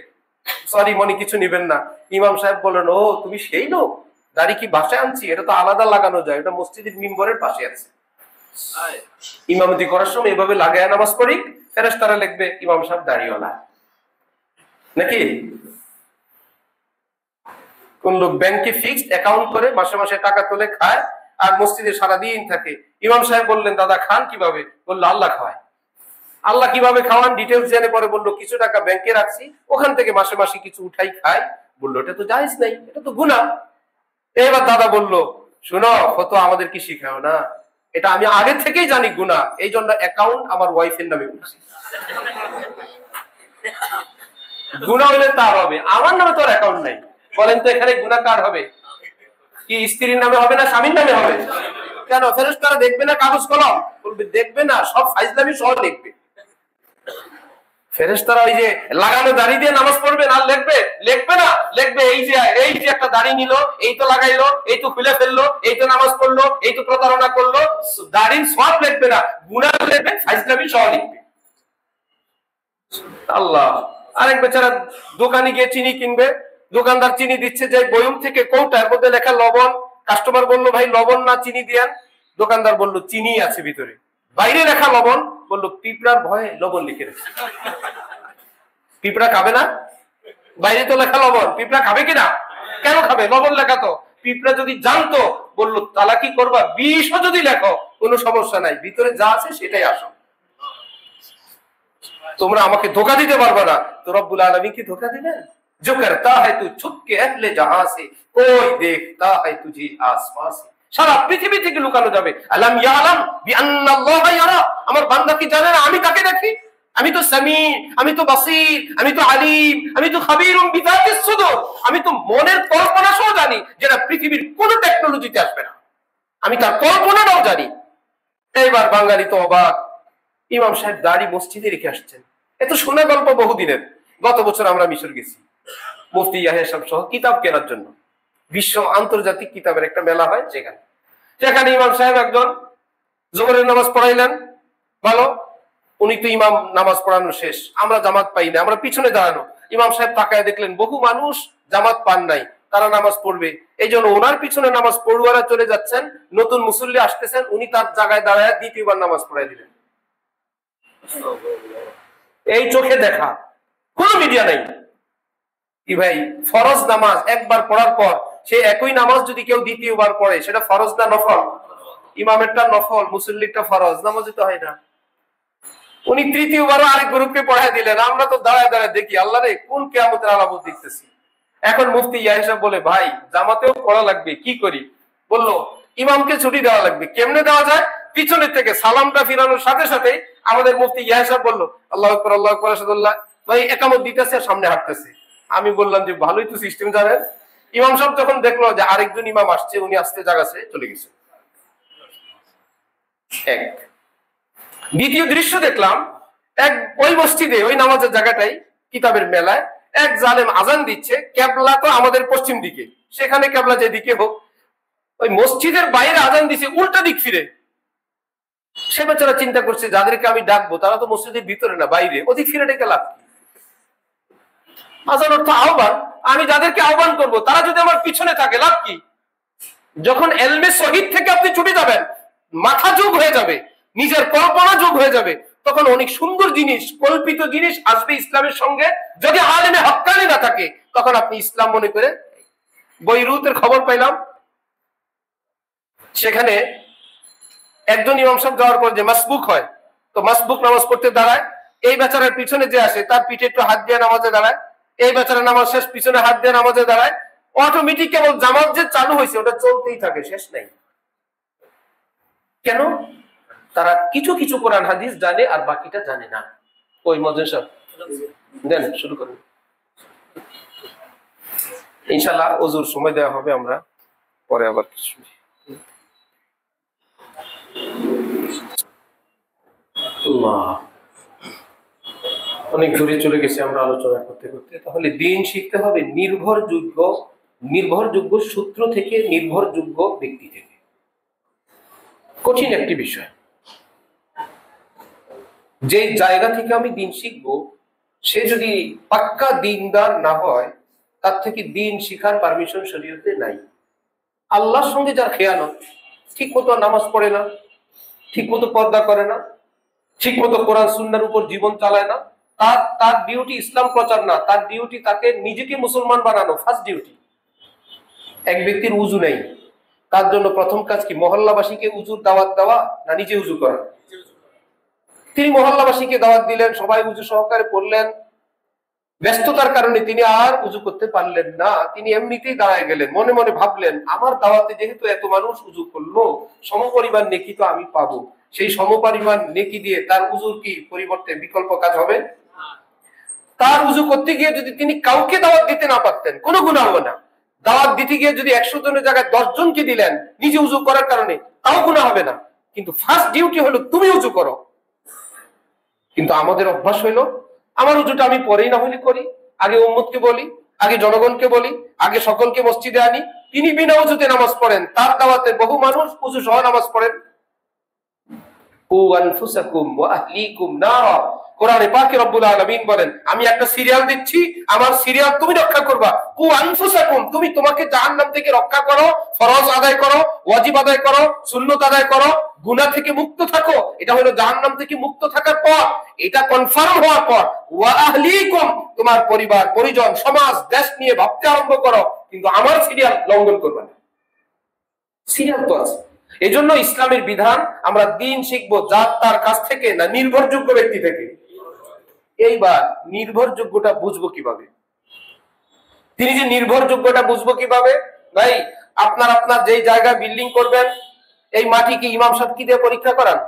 সরি মনে কিছু নিবেন না। ইমাম সাহেব বললেন, ও তুমি সেই লোক, দাড়ি কি বাসায় আনছি? এটা তো আলাদা লাগানো যায়, এটা মসজিদের মিম্বরের পাশে আছে। ইমামতি করার সময় এভাবে লাগায় নামাজ পড়ি, ফেরেশতারা লিখবে ইমাম সাহেব দাড়িওয়ালা। নাকি কোন লোক ব্যাংকে ফিক্সড অ্যাকাউন্ট করে মাসে মাসে টাকা তুলে খায় আর মসজিদে সারাদিন থাকে। ইমাম সাহেব বললেন, দাদা খান কিভাবে? বললো, আল্লাহ খাওয়ায়। আল্লাহ কিভাবে খাওয়ান ডিটেলস জেনে পরে বললো, কিছু টাকা ব্যাংকে রাখছি, ওখান থেকে মাসে মাসে কিছু উঠাই খাই। বললো, এটা তো জায়েজ নাই, এটা তো গুনাহ। এবার দাদা বললো, শুনো, কত আমাদের কি শিখাও না, এটা আমি আগে থেকেই জানি গুনাহ, এই জন্য অ্যাকাউন্ট আমার ওয়াইফের নামে করছি। গুনাহ হলে তার হবে, আমার নামে তোর অ্যাকাউন্ট নাই। বলেন তো এখানে গুনাহ কার হবে? কি স্ত্রীর নামে হবে না স্বামীর নামে হবে? কেন? ফেরেশতারা দেখবে না কাগজ কলম? বলবে দেখবে না, সব ফাইজলামি সহ লিখবে। ফেরেশতারা ওই যে লাগানো দাড়ি দিয়ে নামাজ পড়বে না, লিখবে না, লিখবে এই যে একটা দাড়ি নিল, এই তো লাগাইলো, এই তো খুলে ফেললো, এই তো নামাজ পড়লো, এই তো প্রতারণা করলো। দাড়ির সব লিখবে না, গুনাহ লিখবে, ফাইজলামি সহ লিখবে। আল্লাহ। আরেক বেচারা দোকানে গিয়ে চিনি কিনবে, দোকানদার চিনি দিচ্ছে যে বয়ম থেকে কৌটার মধ্যে লেখা লবণ। কাস্টমার বললো, ভাই লবণ না চিনি দিয়ান। দোকানদার বললো, চিনি আছে ভিতরে, বাইরে লেখা লবণ। বললো, পিঁপড়ার ভয়ে লবণ লিখে রেখেছে। পিঁপড়া খাবে না? বাইরে তো লেখা লবণ, পিঁপড়া খাবে কিনা? কেন খাবে? লবণ লেখা তো। পিঁপড়া যদি জানতো, বললো তালা কি করবা, বিষও যদি লেখো কোনো সমস্যা নাই, ভিতরে যা আছে সেটাই আসো, তোমরা আমাকে ধোকা দিতে পারবে না। তো রব্বুল আলামিন কি ধোকা দিবেন? जो करता है तू छुप के अहले जहां से, कोई देखता है तुझे आसमान से। সারা পৃথিবী থেকে লুকানো যাবে। আলাম ইয়ালাম বিআন্নাল্লাহা ইয়ারা, আমার বান্দা কি জানে না আমি তাকে দেখি? আমি তো সামি, আমি তো বাসির, আমি তো আলিম, আমি তো খাবীরুম বিযাতিস সুদূর, আমি তো মনের কল্পনা সহ জানি যেটা পৃথিবীর কোন টেকনোলজিতে আসবে না, আমি তার কল্পনাটাও জানি। এইবার বাঙালি তো অবাক, ইমাম সাহেব দাড়ি মসজিদে রেখে আসছেন। এত শোনা গল্প বহুদিনের। গত বছর আমরা মিশর গেছি মুফতি ইয়াহিয়া সাহেব সহ কিতাব কেনার জন্য। বিশ্ব আন্তর্জাতিক কিতাবের একটা মেলা হয় সেখানে ইমাম সাহেব একজন জোহরের নামাজ পড়াইলেন। ভালো, উনি তো ইমাম, নামাজ পড়ানো শেষ, আমরা জামাত পাই না, আমরা পিছনে দাঁড়ানো। ইমাম সাহেব তাকায় দেখলেন বহু মানুষ জামাত পান নাই, তারা নামাজ পড়বে, এই জন্য ওনার পিছনে নামাজ পড়ুয়ারা চলে যাচ্ছেন, নতুন মুসল্লি আসতেছেন, উনি তার জায়গায় দাঁড়ায় দ্বিতীয়বার নামাজ পড়াই দিলেন। এই চোখে দেখা, কোন মিডিয়া নাই। কি ভাই, ফরজ নামাজ একবার পড়ার পর সে একই নামাজ যদি কেউ দ্বিতীয়বার পড়ে সেটা ফরজ না নফল? ইমামেরটা নফল, মুসল্লিরটা ফরজ, নামাজই তো হয় না। উনি তৃতীয়বারও আরেক গ্রুপকে পড়ায় দিলেন। আমরা তো দাঁড়ায় দাঁড়ায় দেখি, আল্লাহ রে কোন কিয়ামতের আলামত দেখতেছি। এখন মুফতি ইয়াহিয়া সাহেব বলে, ভাই জামাতেও পড়া লাগবে, কি করি? বললো ইমামকে ছুটি দেওয়া লাগবে। কেমনে দেওয়া যায়? পিছনের থেকে সালামটা ফিরানোর সাথে সাথে আমাদের মুফতি ইয়াহিয়া সাহেব বললো, আল্লাহু আকবার, আল্লাহু আকবার, আশহাদুল্লাহ, ভাই একামত দিতেছে আর সামনে হাঁটতেছে। আমি বললাম যে ভালোই তো সিস্টেম জানেন। ইমাম সাহেব যখন দেখলো যে আরেকজন ইমাম আসছে, উনি আসতে জাগাছে চলে গেছে। এক দ্বিতীয় দৃশ্য দেখলাম, এক ওই মসজিদে ওই নামাজের জায়গাটাই কিতাবের মেলায় এক জালেম আজান দিচ্ছে। কেবলা তো আমাদের পশ্চিম দিকে, সেখানে কেবলা যেদিকে হোক, ওই মসজিদের বাইরে আজান দিচ্ছে উল্টা দিক ফিরে। সে বেচারা চিন্তা করছে যাদেরকে আমি ডাকবো তারা তো মসজিদের ভিতরে না বাইরে, ওদিক ফিরে ডেকে লাভ। আজান অর্থ আহ্বান, আমি যাদেরকে আহ্বান করব তারা যদি আমার পিছনে থাকে লাভ কি? যখন এলমে শহীদ থেকে আপনি ছুটে যাবেন, মাথা যোগ হয়ে যাবে, নিজের কল্পনা যোগ হয়ে যাবে, তখন অনেক সুন্দর জিনিস, কল্পিত জিনিস আসবে ইসলামের সঙ্গে। যদি আলেমে হক্কানি না থাকে তখন আপনি ইসলাম মনে করে। বৈরুতের খবর পাইলাম, সেখানে একজন ইমাম সাহেব যাওয়ার পর যে মাসবুক হয়, তো মাসবুক নামাজ পড়তে দাঁড়ায়, এই বেচারার পিছনে যে আসে তার পিঠে একটু হাত দিয়ে নামাজে দাঁড়ায়, এই বেচারা নামাজ শেষ পিছনে হাত দিয়ে নামাজে দাঁড়ায়। অটোমেটিক কেবল জামাত যে চালু হয়েছে ওটা চলতেই থাকে, শেষ নেই। কেন? তারা কিছু কিছু কোরআন হাদিস জানে আর বাকিটা জানে না। ওই মজেন সাহেব দেন, শুরু করুন। ইনশাআল্লাহ ওজুর সময় দেওয়া হবে, আমরা পরে আবার কিছু। অনেক দূরে চলে গেছে আমরা আলোচনা করতে করতে। তাহলে দিন শিখতে হবে নির্ভরযোগ্য সূত্র থেকে, নির্ভরযোগ্য ব্যক্তি থেকে। কঠিন একটি বিষয়। যে জায়গা থেকে আমি দিন শিখবো সে যদি পাক্কা দিনদার না হয়, তার থেকে দিন শিখার পারমিশন শরীয়তে নাই। আল্লাহর সঙ্গে যার খেয়ানত, ঠিক মতো নামাজ পড়ে না, ঠিক মতো পর্দা করে না, ঠিক মতো কোরআন সুন্নাহর উপর জীবন চালায় না, তার ডিউটি ইসলাম প্রচার না, তার ডিউটি তাকে নিজেকে মুসলমান বানানো, ফার্স্ট ডিউটি। এক ব্যক্তির উজু নেই, তার জন্য প্রথম কাজ কি? মহল্লাবাসীকে উজুর দাওয়াত দেওয়া না নিজে উজু করা? তিনি মহল্লাবাসীকে দাওয়াত দিলেন, সবাই উজু সহকারে পড়লেন। ব্যস্ততার কারণে তিনি আর উজু করতে পারলেন না, তিনি এমনিতেই দাঁড়ায় গেলেন। মনে মনে ভাবলেন, আমার দাওয়াতে যেহেতু এত মানুষ উজু করলো, সমপরিমাণ নেকি তো আমি পাবো। সেই সমপরিমাণ নেকি দিয়ে তার উজুর কি পরিবর্তে বিকল্প কাজ হবে? তার উজু করতে গিয়ে যদি তিনি কাউকে দাওয়াত দিতে না পারতেন, কোনো গুনাহ হবে না। দাওয়াত দিতে গিয়ে যদি 100 জনের জায়গায় 10 জনকে দিলেন নিজে উজু করার কারণে, তাও গুনাহ হবে না। কিন্তু ফার্স্ট ডিউটি হলো তুমি উজু করো। কিন্তু আমাদের অভ্যাস হইলো, আমার উজুটা আমি পরেই না হলে করি, আগে উম্মতকে বলি, আগে জনগণকে বলি, আগে সকলকে মসজিদে আনি। তিনি বিনা উজুতে নামাজ পড়েন, তার দাওয়াতে বহু মানুষ উজু সহ নামাজ পড়েন। কোরআনে পাকে রব্বুল আলামিন বলেন, আমি একটা সিরিয়াল দিচ্ছি, আমার সিরিয়াল তুমি রক্ষা করবা। কু আনফুসাকুম, তুমি তোমাকে জাহান্নাম থেকে রক্ষা করো, ফরজ আদায় করো, ওয়াজিব আদায় করো, সুন্নত আদায় করো, গুনাহ থেকে মুক্ত থাকো। এটা হলো জাহান্নাম থেকে মুক্ত থাকার পর, এটা কনফার্ম হওয়ার পর। ওয়া আহলিকুম, তোমার পরিবার পরিজন সমাজ দেশ নিয়ে ভাবতে আরম্ভ করো, কিন্তু আমার সিরিয়াল লঙ্ঘন করবে না। সিরিয়াল তো আছে। এজন্য ইসলামের বিধান, আমরা দিন শিখবো যার তার কাছ থেকে না, নির্ভরযোগ্য ব্যক্তি থেকে। এইবার নির্ভরযোগ্যটা বুঝবো কিভাবে? তিনি যে নির্ভরযোগ্যটা বুঝবো কিভাবে? ভাই, আপনার যেই জায়গায় বিল্ডিং করবেন, এই মাটি কি ইমাম সাহেব কি দিয়ে পরীক্ষা করান?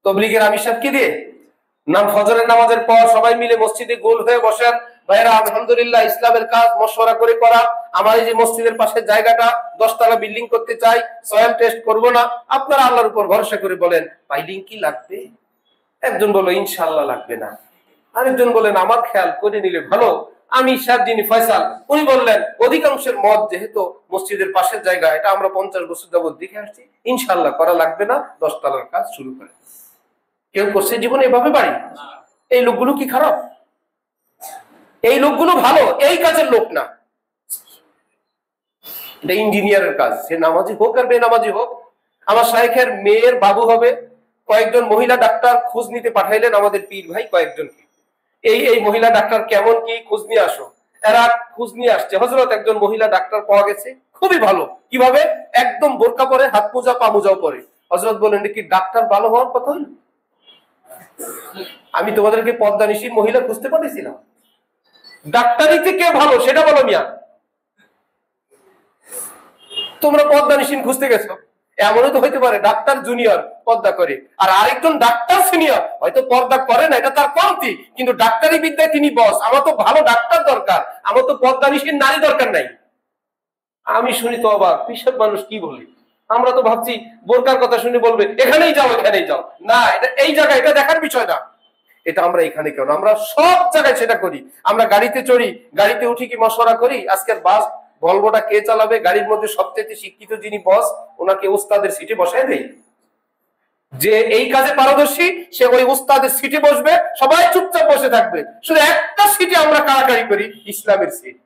তবলিগের আমির সাহেব কি দিয়ে? ফজরের নামাজের পর সবাই মিলে মসজিদে গোল হয়ে বসেন, ভাইরা আলহামদুলিল্লাহ ইসলামের কাজ মশওয়ারা করে করা। আমার এই যে মসজিদের পাশের জায়গাটা 10 তলা বিল্ডিং করতে চাই, সয়েল টেস্ট করব না, আপনারা আল্লাহর উপর ভরসা করে বলেন পাইলিং কি লাগবে? একজন বলল ইনশাআল্লাহ লাগবে না, আরেকজন বলেন আমার খেয়াল করে নিলে ভালো, আমি সাহেব যিনি ফয়সাল উনি বললেন অধিকাংশের মত যেহেতু মসজিদের পাশের জায়গা, এটা আমরা 50 বছর যাবত দেখে আসছি, ইনশাআল্লাহ করা লাগবে না, 10 তলার কাজ শুরু করে। কেউ করছে জীবনে এভাবে বাড়ি? এই লোকগুলো কি খারাপ? এই লোকগুলো ভালো, এই কাজের লোক না। এটা ইঞ্জিনিয়ারের কাজ, সে নামাজি হোক আর বেনামাজি হোক। আমার শাইখের মেয়ের বাবু হবে, কয়েকজন মহিলা ডাক্তার খোঁজ নিতে পাঠাইলেন আমাদের পীর ভাই কয়েকজনকে, এই মহিলা ডাক্তার কেমন কি খোঁজ নিয়ে আসো। এরা খোঁজ নিয়ে আসছে, হযরত একজন মহিলা ডাক্তার পাওয়া গেছে, খুবই ভালো। কিভাবে? একদম বোরকা পরে, হাত মোজা পা মোজাও পরে। হযরত বলেন কি ডাক্তার ভালো হওয়ার কথা হলো? আমি তোমাদেরকে পর্দানিশীন মহিলা খুঁজতে পাঠিয়েছিলাম, ডাক্তারিতে কে ভালো সেটা বলো মিয়া। তোমরা পর্দানিশীন খুঁজতে গেছো, এমনও তো হইতে পারে ডাক্তার জুনিয়র পর্দা করে, আর আরেকজন ডাক্তার সিনিয়র হয়তো পর্দা করে না, এটা তার কমতি, কিন্তু ডাক্তারি বিদ্যায় তিনি বস। আমার তো ভালো ডাক্তার দরকার, আমার তো পর্দানিশীন নারী দরকার নাই। আমি শুনি তো অবাক, পিসাব মানুষ কি বলে। আমরা তো ভাবছি বোরকার কথা শুনে বলবে এখানেই যাও এখানেই যাও, না এটা এই জায়গায়, এটা দেখার বিষয় না। এটা আমরা এখানে কেন, আমরা সব জায়গায় সেটা করি। আমরা গাড়িতে চড়ি, গাড়িতে উঠি কি মশওয়ারা করি আজকের বাস ভলভোটা কে চালাবে, গাড়ির মধ্যে সবচেয়ে শিক্ষিত যিনি বস ওনাকে উস্তাদের সিটে বসায় দেই, যে এই কাজে পারদর্শী সে ওই উস্তাদের সিটে বসবে, সবাই চুপচাপ বসে থাকবে। শুধু একটা সিটে আমরা কারাকারি করি, ইসলামের সিট,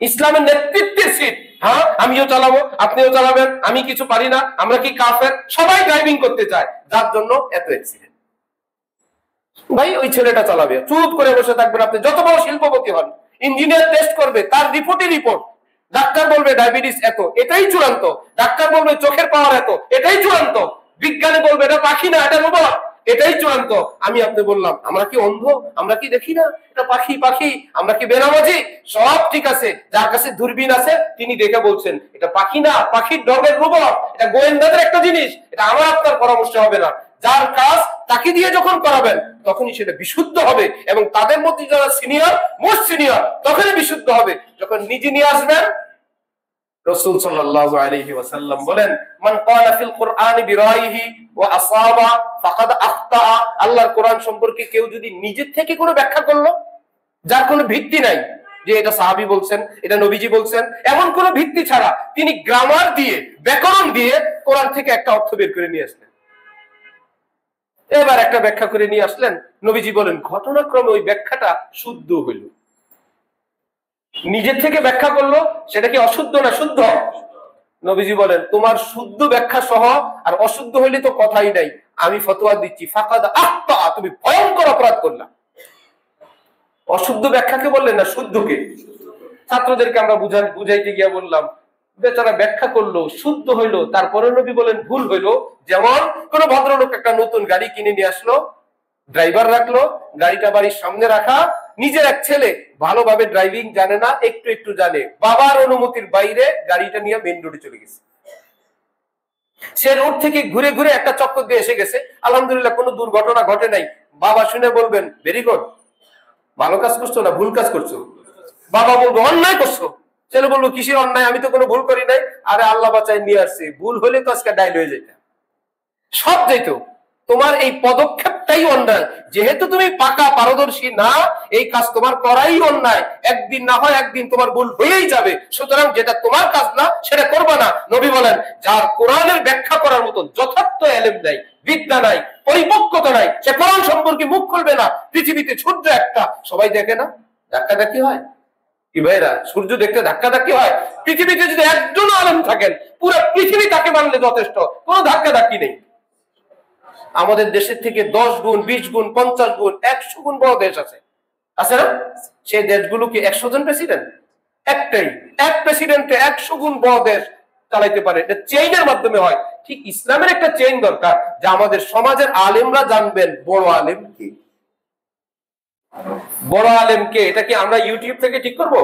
ইসলামের নেতৃত্বের সিট। হ্যাঁ আমিও চালাবো, আপনিও চালাবেন, আমি কিছু পারি না, আমরা কি কাফের? সবাই ড্রাইভিং করতে চায়, যার জন্য এত অ্যাক্সিডেন্ট। ভাই ওই ছেলেটা চালাবে, চুপ করে বসে থাকবেন। আপনি যত বড় শিল্পপতি হন, ইঞ্জিনিয়ার টেস্ট করবে, তার রিপোর্টই রিপোর্ট। ডাক্তার বলবে ডায়াবেটিস এত, এটাই চূড়ান্ত। ডাক্তার বলবে চোখের পাওয়ার এত, এটাই চূড়ান্ত। বিজ্ঞানী বলবে এটা পাখি না, এটা রোবট, এটাই চূড়ান্ত। আমি আপনি বললাম আমরা কি অন্ধ? আমরা কি দেখি না এটা পাখি? পাখি। আমরা কি বেনামাজি? সব ঠিক আছে, যার কাছে দূরবীন আছে তিনি দেখে বলছেন এটা পাখি না, পাখির ডগের রোবট, এটা গোয়েন্দাদের একটা জিনিস, এটা আমার আপনার পরামর্শ হবে না। যার কাজ তাকে দিয়ে যখন করাবেন তখনই সেটা বিশুদ্ধ হবে, এবং তাদের মধ্যে যারা সিনিয়র, মোস্ট সিনিয়র, তখনই বিশুদ্ধ হবে। যখন নিজে নিয়ে আসবেন, রাসূল সাল্লাল্লাহু আলাইহি ওয়াসাল্লাম বলেন মান ক্বালা ফিল কুরআনি বিরাইহি ওয়া আসাবা ফাকাদ আখতা। আল্লাহর কোরআন সম্পর্কে কেউ যদি নিজে থেকে কোনো ব্যাখ্যা করলো যার কোনো ভিত্তি নাই, যে এটা সাহাবী বলছেন, এটা নবীজি বলছেন, এমন কোনো ভিত্তি ছাড়া তিনি গ্রামার দিয়ে, ব্যাকরণ দিয়ে কোরআন থেকে একটা অর্থ বের করে নিয়ে আসলেন, এবার একটা ব্যাখ্যা করে নিয়ে আসলেন, নবীজি বলেন ঘটনাক্রমে ওই ব্যাখ্যাটা শুদ্ধ হইল। নিজের থেকে ব্যাখ্যা করলো, সেটা কি অশুদ্ধ না শুদ্ধ? নবীজি বলেন তোমার শুদ্ধ ব্যাখ্যা সহ আর অশুদ্ধ হইলে তো কথাই নাই, আমি ফতোয়া দিচ্ছি ফাকাদ আখতা, তুমি ভয়ঙ্কর অপরাধ করলা। অশুদ্ধ ব্যাখ্যাকে বললেন না শুদ্ধকে। ছাত্রদেরকে আমরা বুঝাইতে গিয়া বললাম বেচারা ব্যাখ্যা করলো, শুদ্ধ হইলো, তারপরে নবী বলেন ভুল হইলো। যেমন কোন ভদ্রলোক একটা নতুন গাড়ি কিনে নিয়ে আসলো, ড্রাইভার রাখলো, গাড়িটা বাড়ির সামনে রাখা, নিজের এক ছেলে ভালোভাবে ড্রাইভিং জানে না, একটু একটু জানে, বাবার অনুমতির বাইরে গাড়িটা নিয়ে মেইন রোডে চলে গেছে। সে রোড থেকে ঘুরে ঘুরে একটা চক্কর দিয়ে এসে গেছে, আলহামদুলিল্লাহ কোনো দুর্ঘটনা ঘটে নাই। বাবা শুনে বলবেন ভেরি গুড, ভালো কাজ করছো না ভুল কাজ করছো? বাবা বলবো অন্যায় করছো। ছেলে বলবো কিসের অন্যায়, আমি তো কোনো ভুল করি নাই। আরে আল্লাহ বাঁচায় নিয়ে আসছে, ভুল হলে তো আজকে ডাইল হয়ে যেত, সব যেত। তোমার এই পদক্ষেপটাই অন্যায়, যেহেতু তুমি পাকা পারদর্শী না, এই কাজ তোমার করাই অন্যায়। একদিন না হয় একদিন তোমার ভুল হয়েই যাবে, সুতরাং যেটা তোমার কাজ না সেটা করবা না। নবী বলেন যার কোরআনের ব্যাখ্যা করার মতো যথার্থ এলেম নাই, বিদ্যা নাই, পরিপক্কতা নাই, সে কোরআন সম্পর্কে মুখ খুলবে না। পৃথিবীতে সূর্য একটা, সবাই দেখে না, ধাক্কাধাক্কি হয় কি ভাইরা? সূর্য দেখতে ধাক্কাধাক্কি হয়। পৃথিবীতে যদি একজন আলেম থাকেন, পুরো পৃথিবী তাকে মানলে যথেষ্ট, কোনো ধাক্কাধাক্কি নেই। আমাদের দেশের থেকে 10 গুণ, 20 গুণ, 50 গুণ, 100 গুণ বড় দেশ আছে, আছে না? সেই দেশগুলো কি 100 জন প্রেসিডেন্ট? একটাই, এক প্রেসিডেন্টে 100 গুণ বড় দেশ চালাইতে পারে। এটা চেইনের মাধ্যমে হয়। ঠিক ইসলামের একটা চেইন দরকার, যে আমাদের সমাজের আলেমরা জানবেন বড় আলেম কি, বড় আলেম কে। এটা কি আমরা ইউটিউব থেকে ঠিক করব?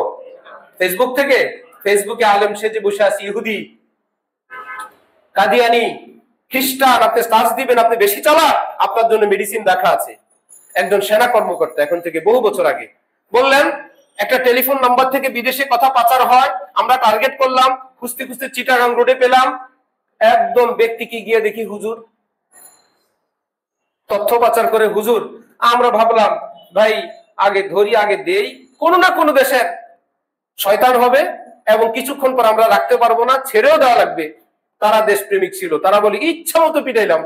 ফেসবুক থেকে? ফেসবুকে আলেম সেজে বসে আছে ইহুদি, কাদিয়ানি, খ্রিস্টান, আপনি সার্চ দিবেন, আপনি বেশি চালাক, আপনার জন্য মেডিসিন রাখা আছে। একজন সেনা কর্মকর্তা, এখন থেকে বহু বছর আগে, বললেন একটা টেলিফোন নাম্বার থেকে বিদেশে কথা পাচার হয়, আমরা টার্গেট করলাম, খুঁজতে খুঁজতে চিটাগাং রোডে পেলাম, একদম ব্যক্তিকে গিয়ে দেখি হুজুর তথ্য পাচার করে। হুজুর আমরা ভাবলাম ভাই আগে ধরি আগে দেই, কোনো না কোনো দেশের শয়তান হবে এবং কিছুক্ষণ পর আমরা রাখতে পারবো না, ছেড়েও দেওয়া লাগবে। তারা দেশপ্রেমিক ছিল, তারা বলে ইচ্ছা মতো পিটাইলাম,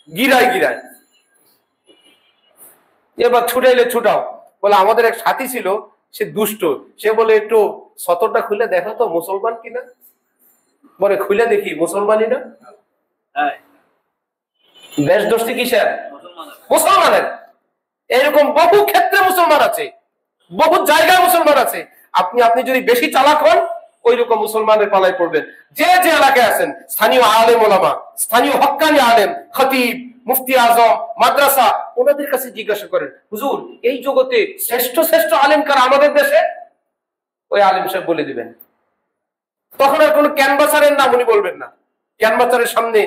গিরায় গিরায়, এবার ছুটাইলে ছুটাও। বলে আমাদের এক সাথী ছিল, সে দুষ্ট, সে বলে একটু সতরটা খুলে দেখো তো মুসলমান কিনা। বলে খুলে দেখি, মুসলমানই না। দেশ দোষী কিসের? মুসলমানের। এরকম বহু ক্ষেত্রে মুসলমান আছে, বহু জায়গায় মুসলমান আছে। আপনি যদি বেশি চালাক হন, ওই রকম মুসলমানের পালায় পড়বেন। যে যে এলাকায় আছেন, স্থানীয় আলেম ওলামা, স্থানীয় হক্কানি আলেম, খতিব, মুফতি আজম, মাদ্রাসা, ওনাদের কাছে জিজ্ঞাসা করেন, হুজুর এই জগতে শ্রেষ্ঠ শ্রেষ্ঠ আলেম কারা আমাদের দেশে? ওই আলেম সাহেব বলে দিবেন। তখন আর কোনো ক্যানভাসারের নাম উনি বলবেন না। ক্যানভাসারের সামনে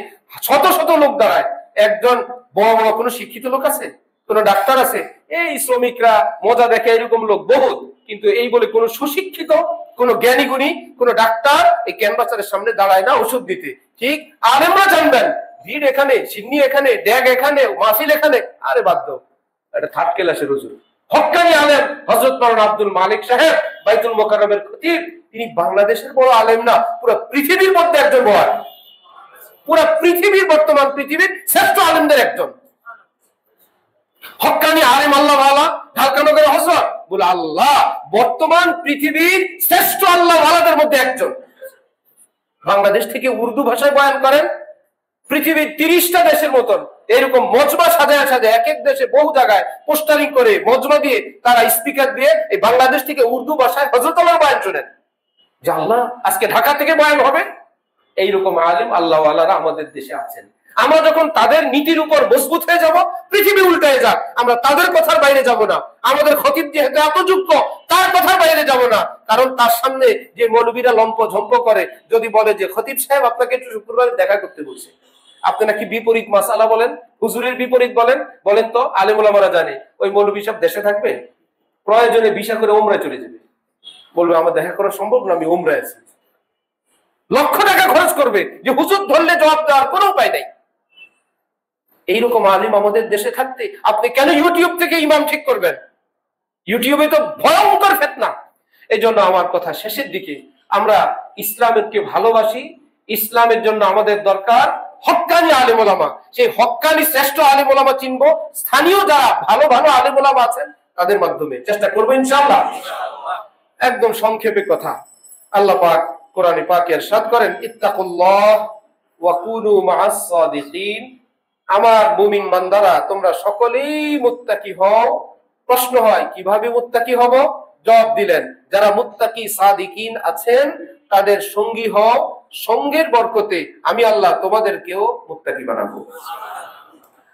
শত শত লোক দাঁড়ায়, একজন বড় বড় কোনো শিক্ষিত লোক আছে, কোন ডাক্তার আছে, এই শ্রমিকরা মজা দেখে এরকম লোক বহুত, কিন্তু এই বলে কোন সুশিক্ষিত, কোন জ্ঞানী গুণী, কোন ডাক্তার এই ক্যানভাসারের সামনে দাঁড়ায় না ওষুধ দিতে। ঠিক আলেমরা জানবেন, ভিড় এখানে, সিন্নি এখানে, ড্যাগ এখানে, মাহফিল এখানে, আরে বাধ্য এটা থার্ড ক্লাসের হুজুর। হক্কানি আলেম হযরত মাওলানা আব্দুল মালিক সাহেব, বাইতুল মোকাররমের খতিব, তিনি বাংলাদেশের বড় আলেম না, পুরো পৃথিবীর মধ্যে একজন বড়, পুরো পৃথিবীর, বর্তমান পৃথিবীর শ্রেষ্ঠ আলেমদের একজন। হক্কানি আলেম আল্লাহ ওয়ালা, ঢাকা নগরের হযরত, বলে আল্লাহ বর্তমান পৃথিবীর শ্রেষ্ঠ আল্লাহ ওয়ালাদের মধ্যে একজন। বাংলাদেশ থেকে উর্দু ভাষায় বয়ান করেন, পৃথিবীর 30টা দেশের মতন এরকম মজমা সাজায় সাজায়, এক এক দেশে বহু জায়গায় পোস্টারিং করে মজমা দিয়ে, তারা স্পিকার দিয়ে এই বাংলাদেশ থেকে উর্দু ভাষায় হযরত আল্লাহর বয়ান শোনেন, যে আল্লাহ আজকে ঢাকা থেকে বয়ান হবে। এইরকম আলেম আল্লাহ ওয়ালারা আমাদের দেশে আছেন। আমরা যখন তাদের নীতির উপর মজবুত হয়ে যাব, পৃথিবী উল্টায় যাক, আমরা তাদের কথার বাইরে যাব না। আমাদের খতিব যেহেতু এত যোগ্য, তার কথার বাইরে যাব না। কারণ তার সামনে যে মৌলবীরা লম্প ঝম্প করে, যদি বলে যে খতিব সাহেব আপনাকে একটু শুক্রবারে দেখা করতে বলছে, আপনি নাকি বিপরীত মাসালা বলেন, হুজুরের বিপরীত বলেন, বলেন তো আলেম ওলামারা জানে ওই মৌলবী সব দেশে থাকবে? প্রয়োজনে ভিসা করে উমরায় চলে যাবে, বলবে আমার দেখা করা সম্ভব না, আমি উমরায় আছি। লক্ষ টাকা খরচ করবে, যে হুজুর ধরলে জবাব দেওয়ার কোনো উপায় নাই। এইরকম আলিম আমাদের দেশে থাকতে আপনি কেন ইউটিউব থেকে ইমাম ঠিক করবেন? ইউটিউবে তো ভয়ঙ্কর ফিতনা। এই জন্য আমার কথা শেষের দিকে, আমরা ইসলামকে ভালোবাসি, ইসলামের জন্য আমাদের দরকার হক্কানি আলেম ওলামা। সেই হক্কানি শ্রেষ্ঠ আলেম ওলামা চিনবো, স্থানীয় যারা ভালো ভালো আলেম ওলামা আছেন তাদের মাধ্যমে চেষ্টা করবো ইনশাআল্লাহ। একদম সংক্ষেপে কথা, আল্লাহ পাক কোরআনে পাকে ইরশাদ করেন, ইত্তাকুল্লাহ ওয়া কুনু মা'আস সাদিকিন। আমার মুমিন বান্দারা তোমরা সকলেই মুত্তাকি হও। প্রশ্ন হয় কিভাবে মুত্তাকি হব? জবাব দিলেন, যারা মুত্তাকি সাদিকিন আছেন তাদের সঙ্গী হও, সঙ্গের বরকতে আমি আল্লাহ তোমাদেরকেও মুত্তাকি বানাবো।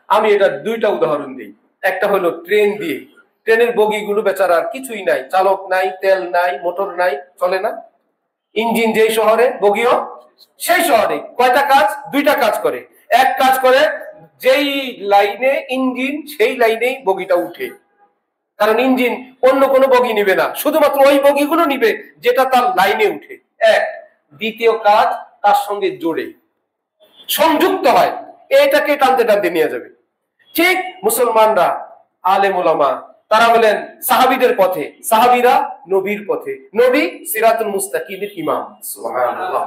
আমি এটা দুইটা উদাহরণ দিই। একটা হলো ট্রেন দিয়ে, ট্রেনের বগিগুলো বেচারার কিছুই নাই, চালক নাই, তেল নাই, মোটর নাই, চলে না। ইঞ্জিন যেই শহরে, বগিও সেই শহরে। কয়টা কাজ? দুইটা কাজ করে। এক কাজ করে, যেই লাইনে ইঞ্জিন সেই লাইনেই বগিটা উঠে, কারণ ইঞ্জিন অন্য কোনো বগি নিবে না, শুধুমাত্র ওই বগিগুলো নিবে যেটা তার লাইনে উঠে। এক। দ্বিতীয় কাজ, তার সঙ্গে জোড়ে সংযুক্ত হয়, এটাকে টানতে টানতে নিয়ে যাবে। ঠিক মুসলমানরা, আলেম ওলামা, তারা বলেন সাহাবীদের পথে, সাহাবীরা নবীর পথে, নবী সিরাতুল মুস্তাকিমের ইমাম। সুবহানাল্লাহ,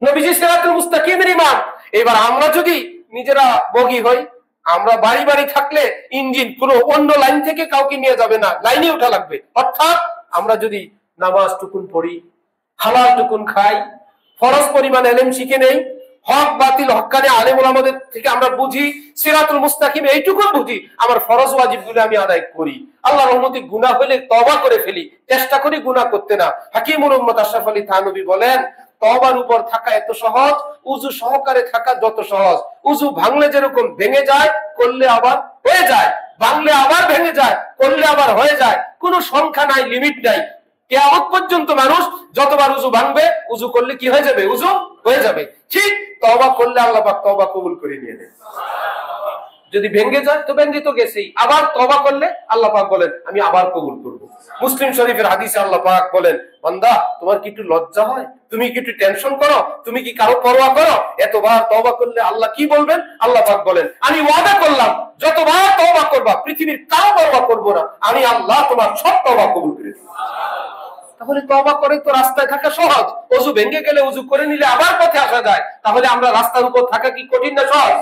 নবীজি সিরাতুল মুস্তাকিমের ইমাম। এবার আমরা যদি নিজেরা বগি হই, আমরা বাড়ি বাড়ি থাকলে ইঞ্জিন কোনো অন্য লাইন থেকে কাউকে নিয়ে যাবে না, লাইনে উঠা লাগবে। অর্থাৎ আমরা যদি নামাজ টুকুন পড়ি, হালাল টুকুন খাই, ফরজ পরিমাণ ইলম শিখে নেই, হক বাতিল হক্কানি আলেম ওলামাদের থেকে আমরা বুঝি, সিরাতুল মুস্তাকিম এইটুকুন বুঝি, আমার ফরজ ওয়াজিবগুলো আমি আদায় করি, আল্লাহর রহমতে গুনাহ হলে তওবা করে ফেলি, চেষ্টা করি গুনাহ করতে না। হাকিমুল উম্মত আশরাফ আলী থানভী বলেন, তওবার উপর থাকা এত সহজ, উযু সহকারে থাকা যত সহজ। উযু ভাঙলে যেরকম ভেঙে যায়, করলে আবার হয়ে যায়, ভাঙলে আবার ভেঙে যায়, করলে আবার হয়ে যায়, কোনো সংখ্যা নাই, লিমিট নাই। কিয়ামত পর্যন্ত মানুষ যতবার উযু ভাঙবে, উযু করলে কি হয়ে যাবে? উযু হয়ে যাবে। ঠিক তওবা করলে আল্লাহ পাক তওবা কবুল করে নিয়ে নেন। যদি ভেঙে যায় তো ভেঙে তো গেছেই, আবার তওবা করলে আল্লাহ পাক বলেন আমি আবার কবুল করব। মুসলিম শরীফের হাদিসে আল্লাহ পাক বলেন, বান্দা তোমার কি একটু লজ্জা হয়? তুমি কি একটু টেনশন করো? তুমি কি কারো পরোয়া করো? এতবার তওবা করলে আল্লাহ কি বলবেন? আল্লাহ পাক বলেন আমি ওয়াদা করলাম যতবার তওবা করবা পৃথিবীর কারো পরোয়া করব না, আমি আল্লাহ তোমার সব তওবা কবুল করে দেব। তাহলে তওবা করে তো রাস্তায় থাকা সহজ, ওযু ভেঙে গেলে ওযু করে নিলে আবার পথে আসা যায়। তাহলে আমরা রাস্তার উপর থাকা কি কঠিন না সহজ?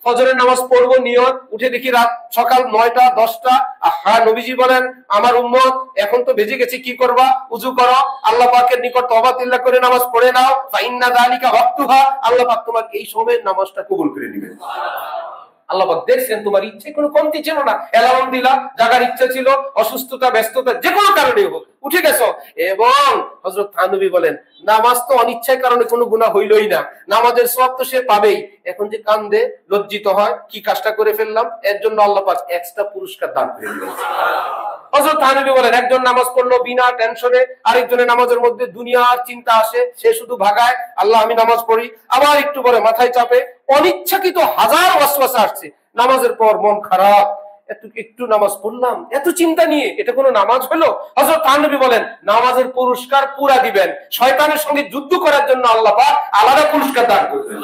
ফজরের নামাজ পড়বো নিয়ত, উঠে দেখি রাত সকাল 9টা 10টা। আহা, নবীজি বলেন আমার উম্মত এখন তো বেজে গেছে, কি করবা? ওযু করো, আল্লাহ পাকের নিকট তওবা তিল্লা করে নামাজ পড়ে নাও, ফাইন্না যালিকা ওয়াক্তুহা, আল্লাহ পাক তোমাকে এই সময়ের নামাজটা কবুল করে দিবেন। আল্লাহ পাক দেখছেন তোমার ইচ্ছে কোনো কমতি ছিল না, অ্যালার্ম দিলা, জাগার ইচ্ছা ছিল, অসুস্থতা ব্যস্ততা যে কোনো কারণে হোক উঠে গেছো। এবং হযরত থানবী বলেন নামাজ তো অনিচ্ছার কারণে কোনো গুনাহ হইলই না, নামাজের সওয়াব তো সে পাবেই। এখন যে কান্দে লজ্জিত হয় কি কাজটা করে ফেললাম, এর জন্য আল্লাহ পাক এক্সট্রা পুরস্কার দান করে দিবেন। হযরত থানবী বলেন একজন নামাজ পড়লো বিনা টেনশনে, আরেকজনের নামাজের মধ্যে দুনিয়ার চিন্তা আসে, সে শুধু ভাগায় আল্লাহ আমি নামাজ পড়ি, আবার একটু পরে মাথায় চাপে অনিচ্ছাকৃত হাজার ওয়াসওয়াসা আসছে, নামাজের পর মন খারাপ, একটু নামাজ পড়লাম এত চিন্তা নিয়ে, এটা কোনো নামাজ হলো? হযরত থানবী বলেন নামাজের পুরস্কার পুরা দিবেন, শয়তানের সঙ্গে যুদ্ধ করার জন্য আল্লাহ পাক আলাদা পুরস্কার দান করবেন।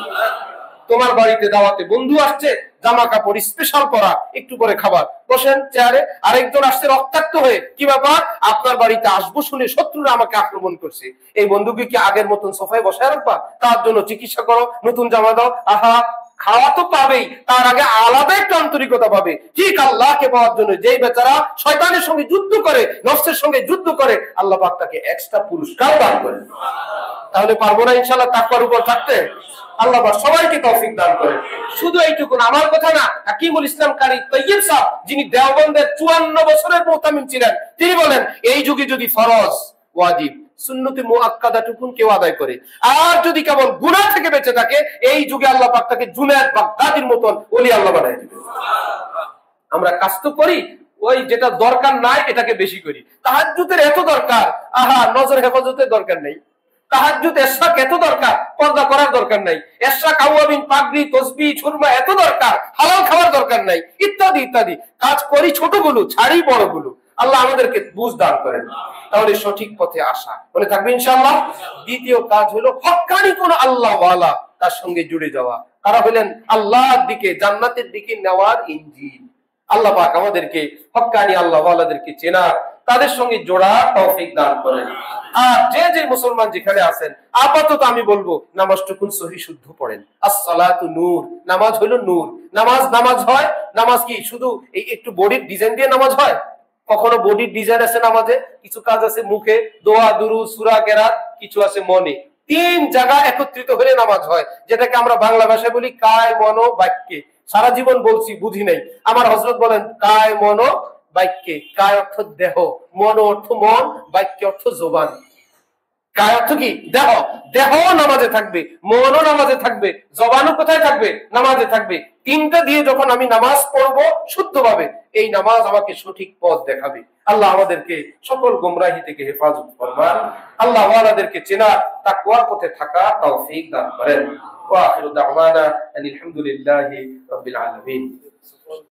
তোমার বাড়িতে দাওয়াতে বন্ধু আসছে, জামা কাপড় স্পেশাল পরা, একটু পরে খাবার, বসেন চেয়ারে। আরেকজন আসছে রক্তাক্ত হয়ে, কি ব্যাপার? আপনার বাড়িতে আসবো শুনে শত্রুরা আমাকে আক্রমণ করছে, এই বন্ধুকে কি আগের মতন সোফায় বসায় রাখবা? তার জন্য চিকিৎসা করো, নতুন জামা দাও। আহা, খাওয়া তো পাবেই, তার আগে আলাদা একটা আন্তরিকতা পাবে। ঠিক আল্লাহকে পাওয়ার জন্য যেই বেচারা শয়তানের সঙ্গে যুদ্ধ করে, নফসের সঙ্গে যুদ্ধ করে, আল্লাহ পাক তাকে এক্সট্রা পুরস্কার দান করেন। তাহলে পারবো না ইনশাআল্লাহ তাকওয়ার উপর থাকতে? আল্লাহ পাক সবাইকে তৌফিক দান করেন। শুধু এইটুকু আমার কথা না, হাকিমুল ইসলাম কারি তৈয়ব সাহেব, যিনি দেওবন্দের 54 বছরের মুতামিম ছিলেন, তিনি বলেন এই যুগে যদি ফরজ, ওয়াজিব, সুন্নতে মুআক্কাদাটুকুন কেউ আদায় করে, আর যদি কেবল গুনাহ থেকে বেঁচে থাকে, এই যুগে আল্লাহ পাক তাকে জুনায়েদ বাগদাদির মতন ওলি আল্লাহ বানায় দিবেন। আমরা কাজ তো করি, ওই যেটা দরকার নাই এটাকে বেশি করি। তাহাজ্জুদের এত দরকার, আহা নজর হেফাজতের দরকার নেই। তাহাজ্জুদ ইশরাক এত দরকার, পর্দা করার দরকার নাই। ইশরাক আওয়াবিন পাগড়ি তসবিহ সুরমা এত দরকার, হালাল খাওয়ার দরকার নাই, ইত্যাদি ইত্যাদি। কাজ করি ছোটগুলো, ছাড়ি বড়গুলো। আল্লাহ আমাদেরকে বুঝ দান করেন, তাহলে সঠিক পথে আসা মনে থাকবে ইনশাআল্লাহ। দ্বিতীয় কাজ হলো হক্কানি কোন আল্লাহ ওয়ালা তার সঙ্গে জুড়ে যাওয়া, তারা হলেন আল্লাহর দিকে, জান্নাতের দিকে নেওয়ার ইঞ্জিন। আল্লাহ পাক আমাদেরকে হক্কানি আল্লাহ ওয়ালাদেরকে চেনা, তাদের সঙ্গে জোড়া তৌফিক দান করেন। আর যে যে মুসলমান যেখানে আছেন, আপাতত আমি বলবো নামাজটুকুন সহি শুদ্ধ পড়েন। আসসালাতু নূর, নামাজ হলো নূর। নামাজ হয়, নামাজ কি শুধু এই একটু বডির ডিজাইন দিয়ে নামাজ হয়? কখনো বডির ডিজাইন আছে নামাজে, কিছু কাজ আছে মুখে, দোয়া দুরুদ সূরা কেরাত, কিছু আছে মনে। 3 জায়গা একত্রিত হলে নামাজ হয়, যেটাকে আমরা বাংলা ভাষায় বলি কায় মন বাক্যে। সারা জীবন বলছি বুঝি নাই, আমার হযরত বলেন কায় মন বাক্যে। কায় অর্থ দেহ, মন অর্থ মন, বাক্য অর্থ জবান। কায় অর্থ কি? দেহ। দেহ নামাজে থাকবে, মনও নামাজে থাকবে, জবানও কোথায় থাকবে? নামাজে থাকবে। 3টা দিয়ে যখন আমি নামাজ পড়বো শুদ্ধভাবে, এই নামাজ আমাকে সঠিক পথ দেখাবে। আল্লাহ আমাদেরকে সকল গোমরাহি থেকে হেফাজত ফরমান। আল্লাহ ওয়ালাদেরকে চেনা, তাকওয়ার পথে থাকা তৌফিক দান করেন। ওয়া আখিরু দাওয়ানা আলহামদুলিল্লাহি রাব্বিল আলামিন।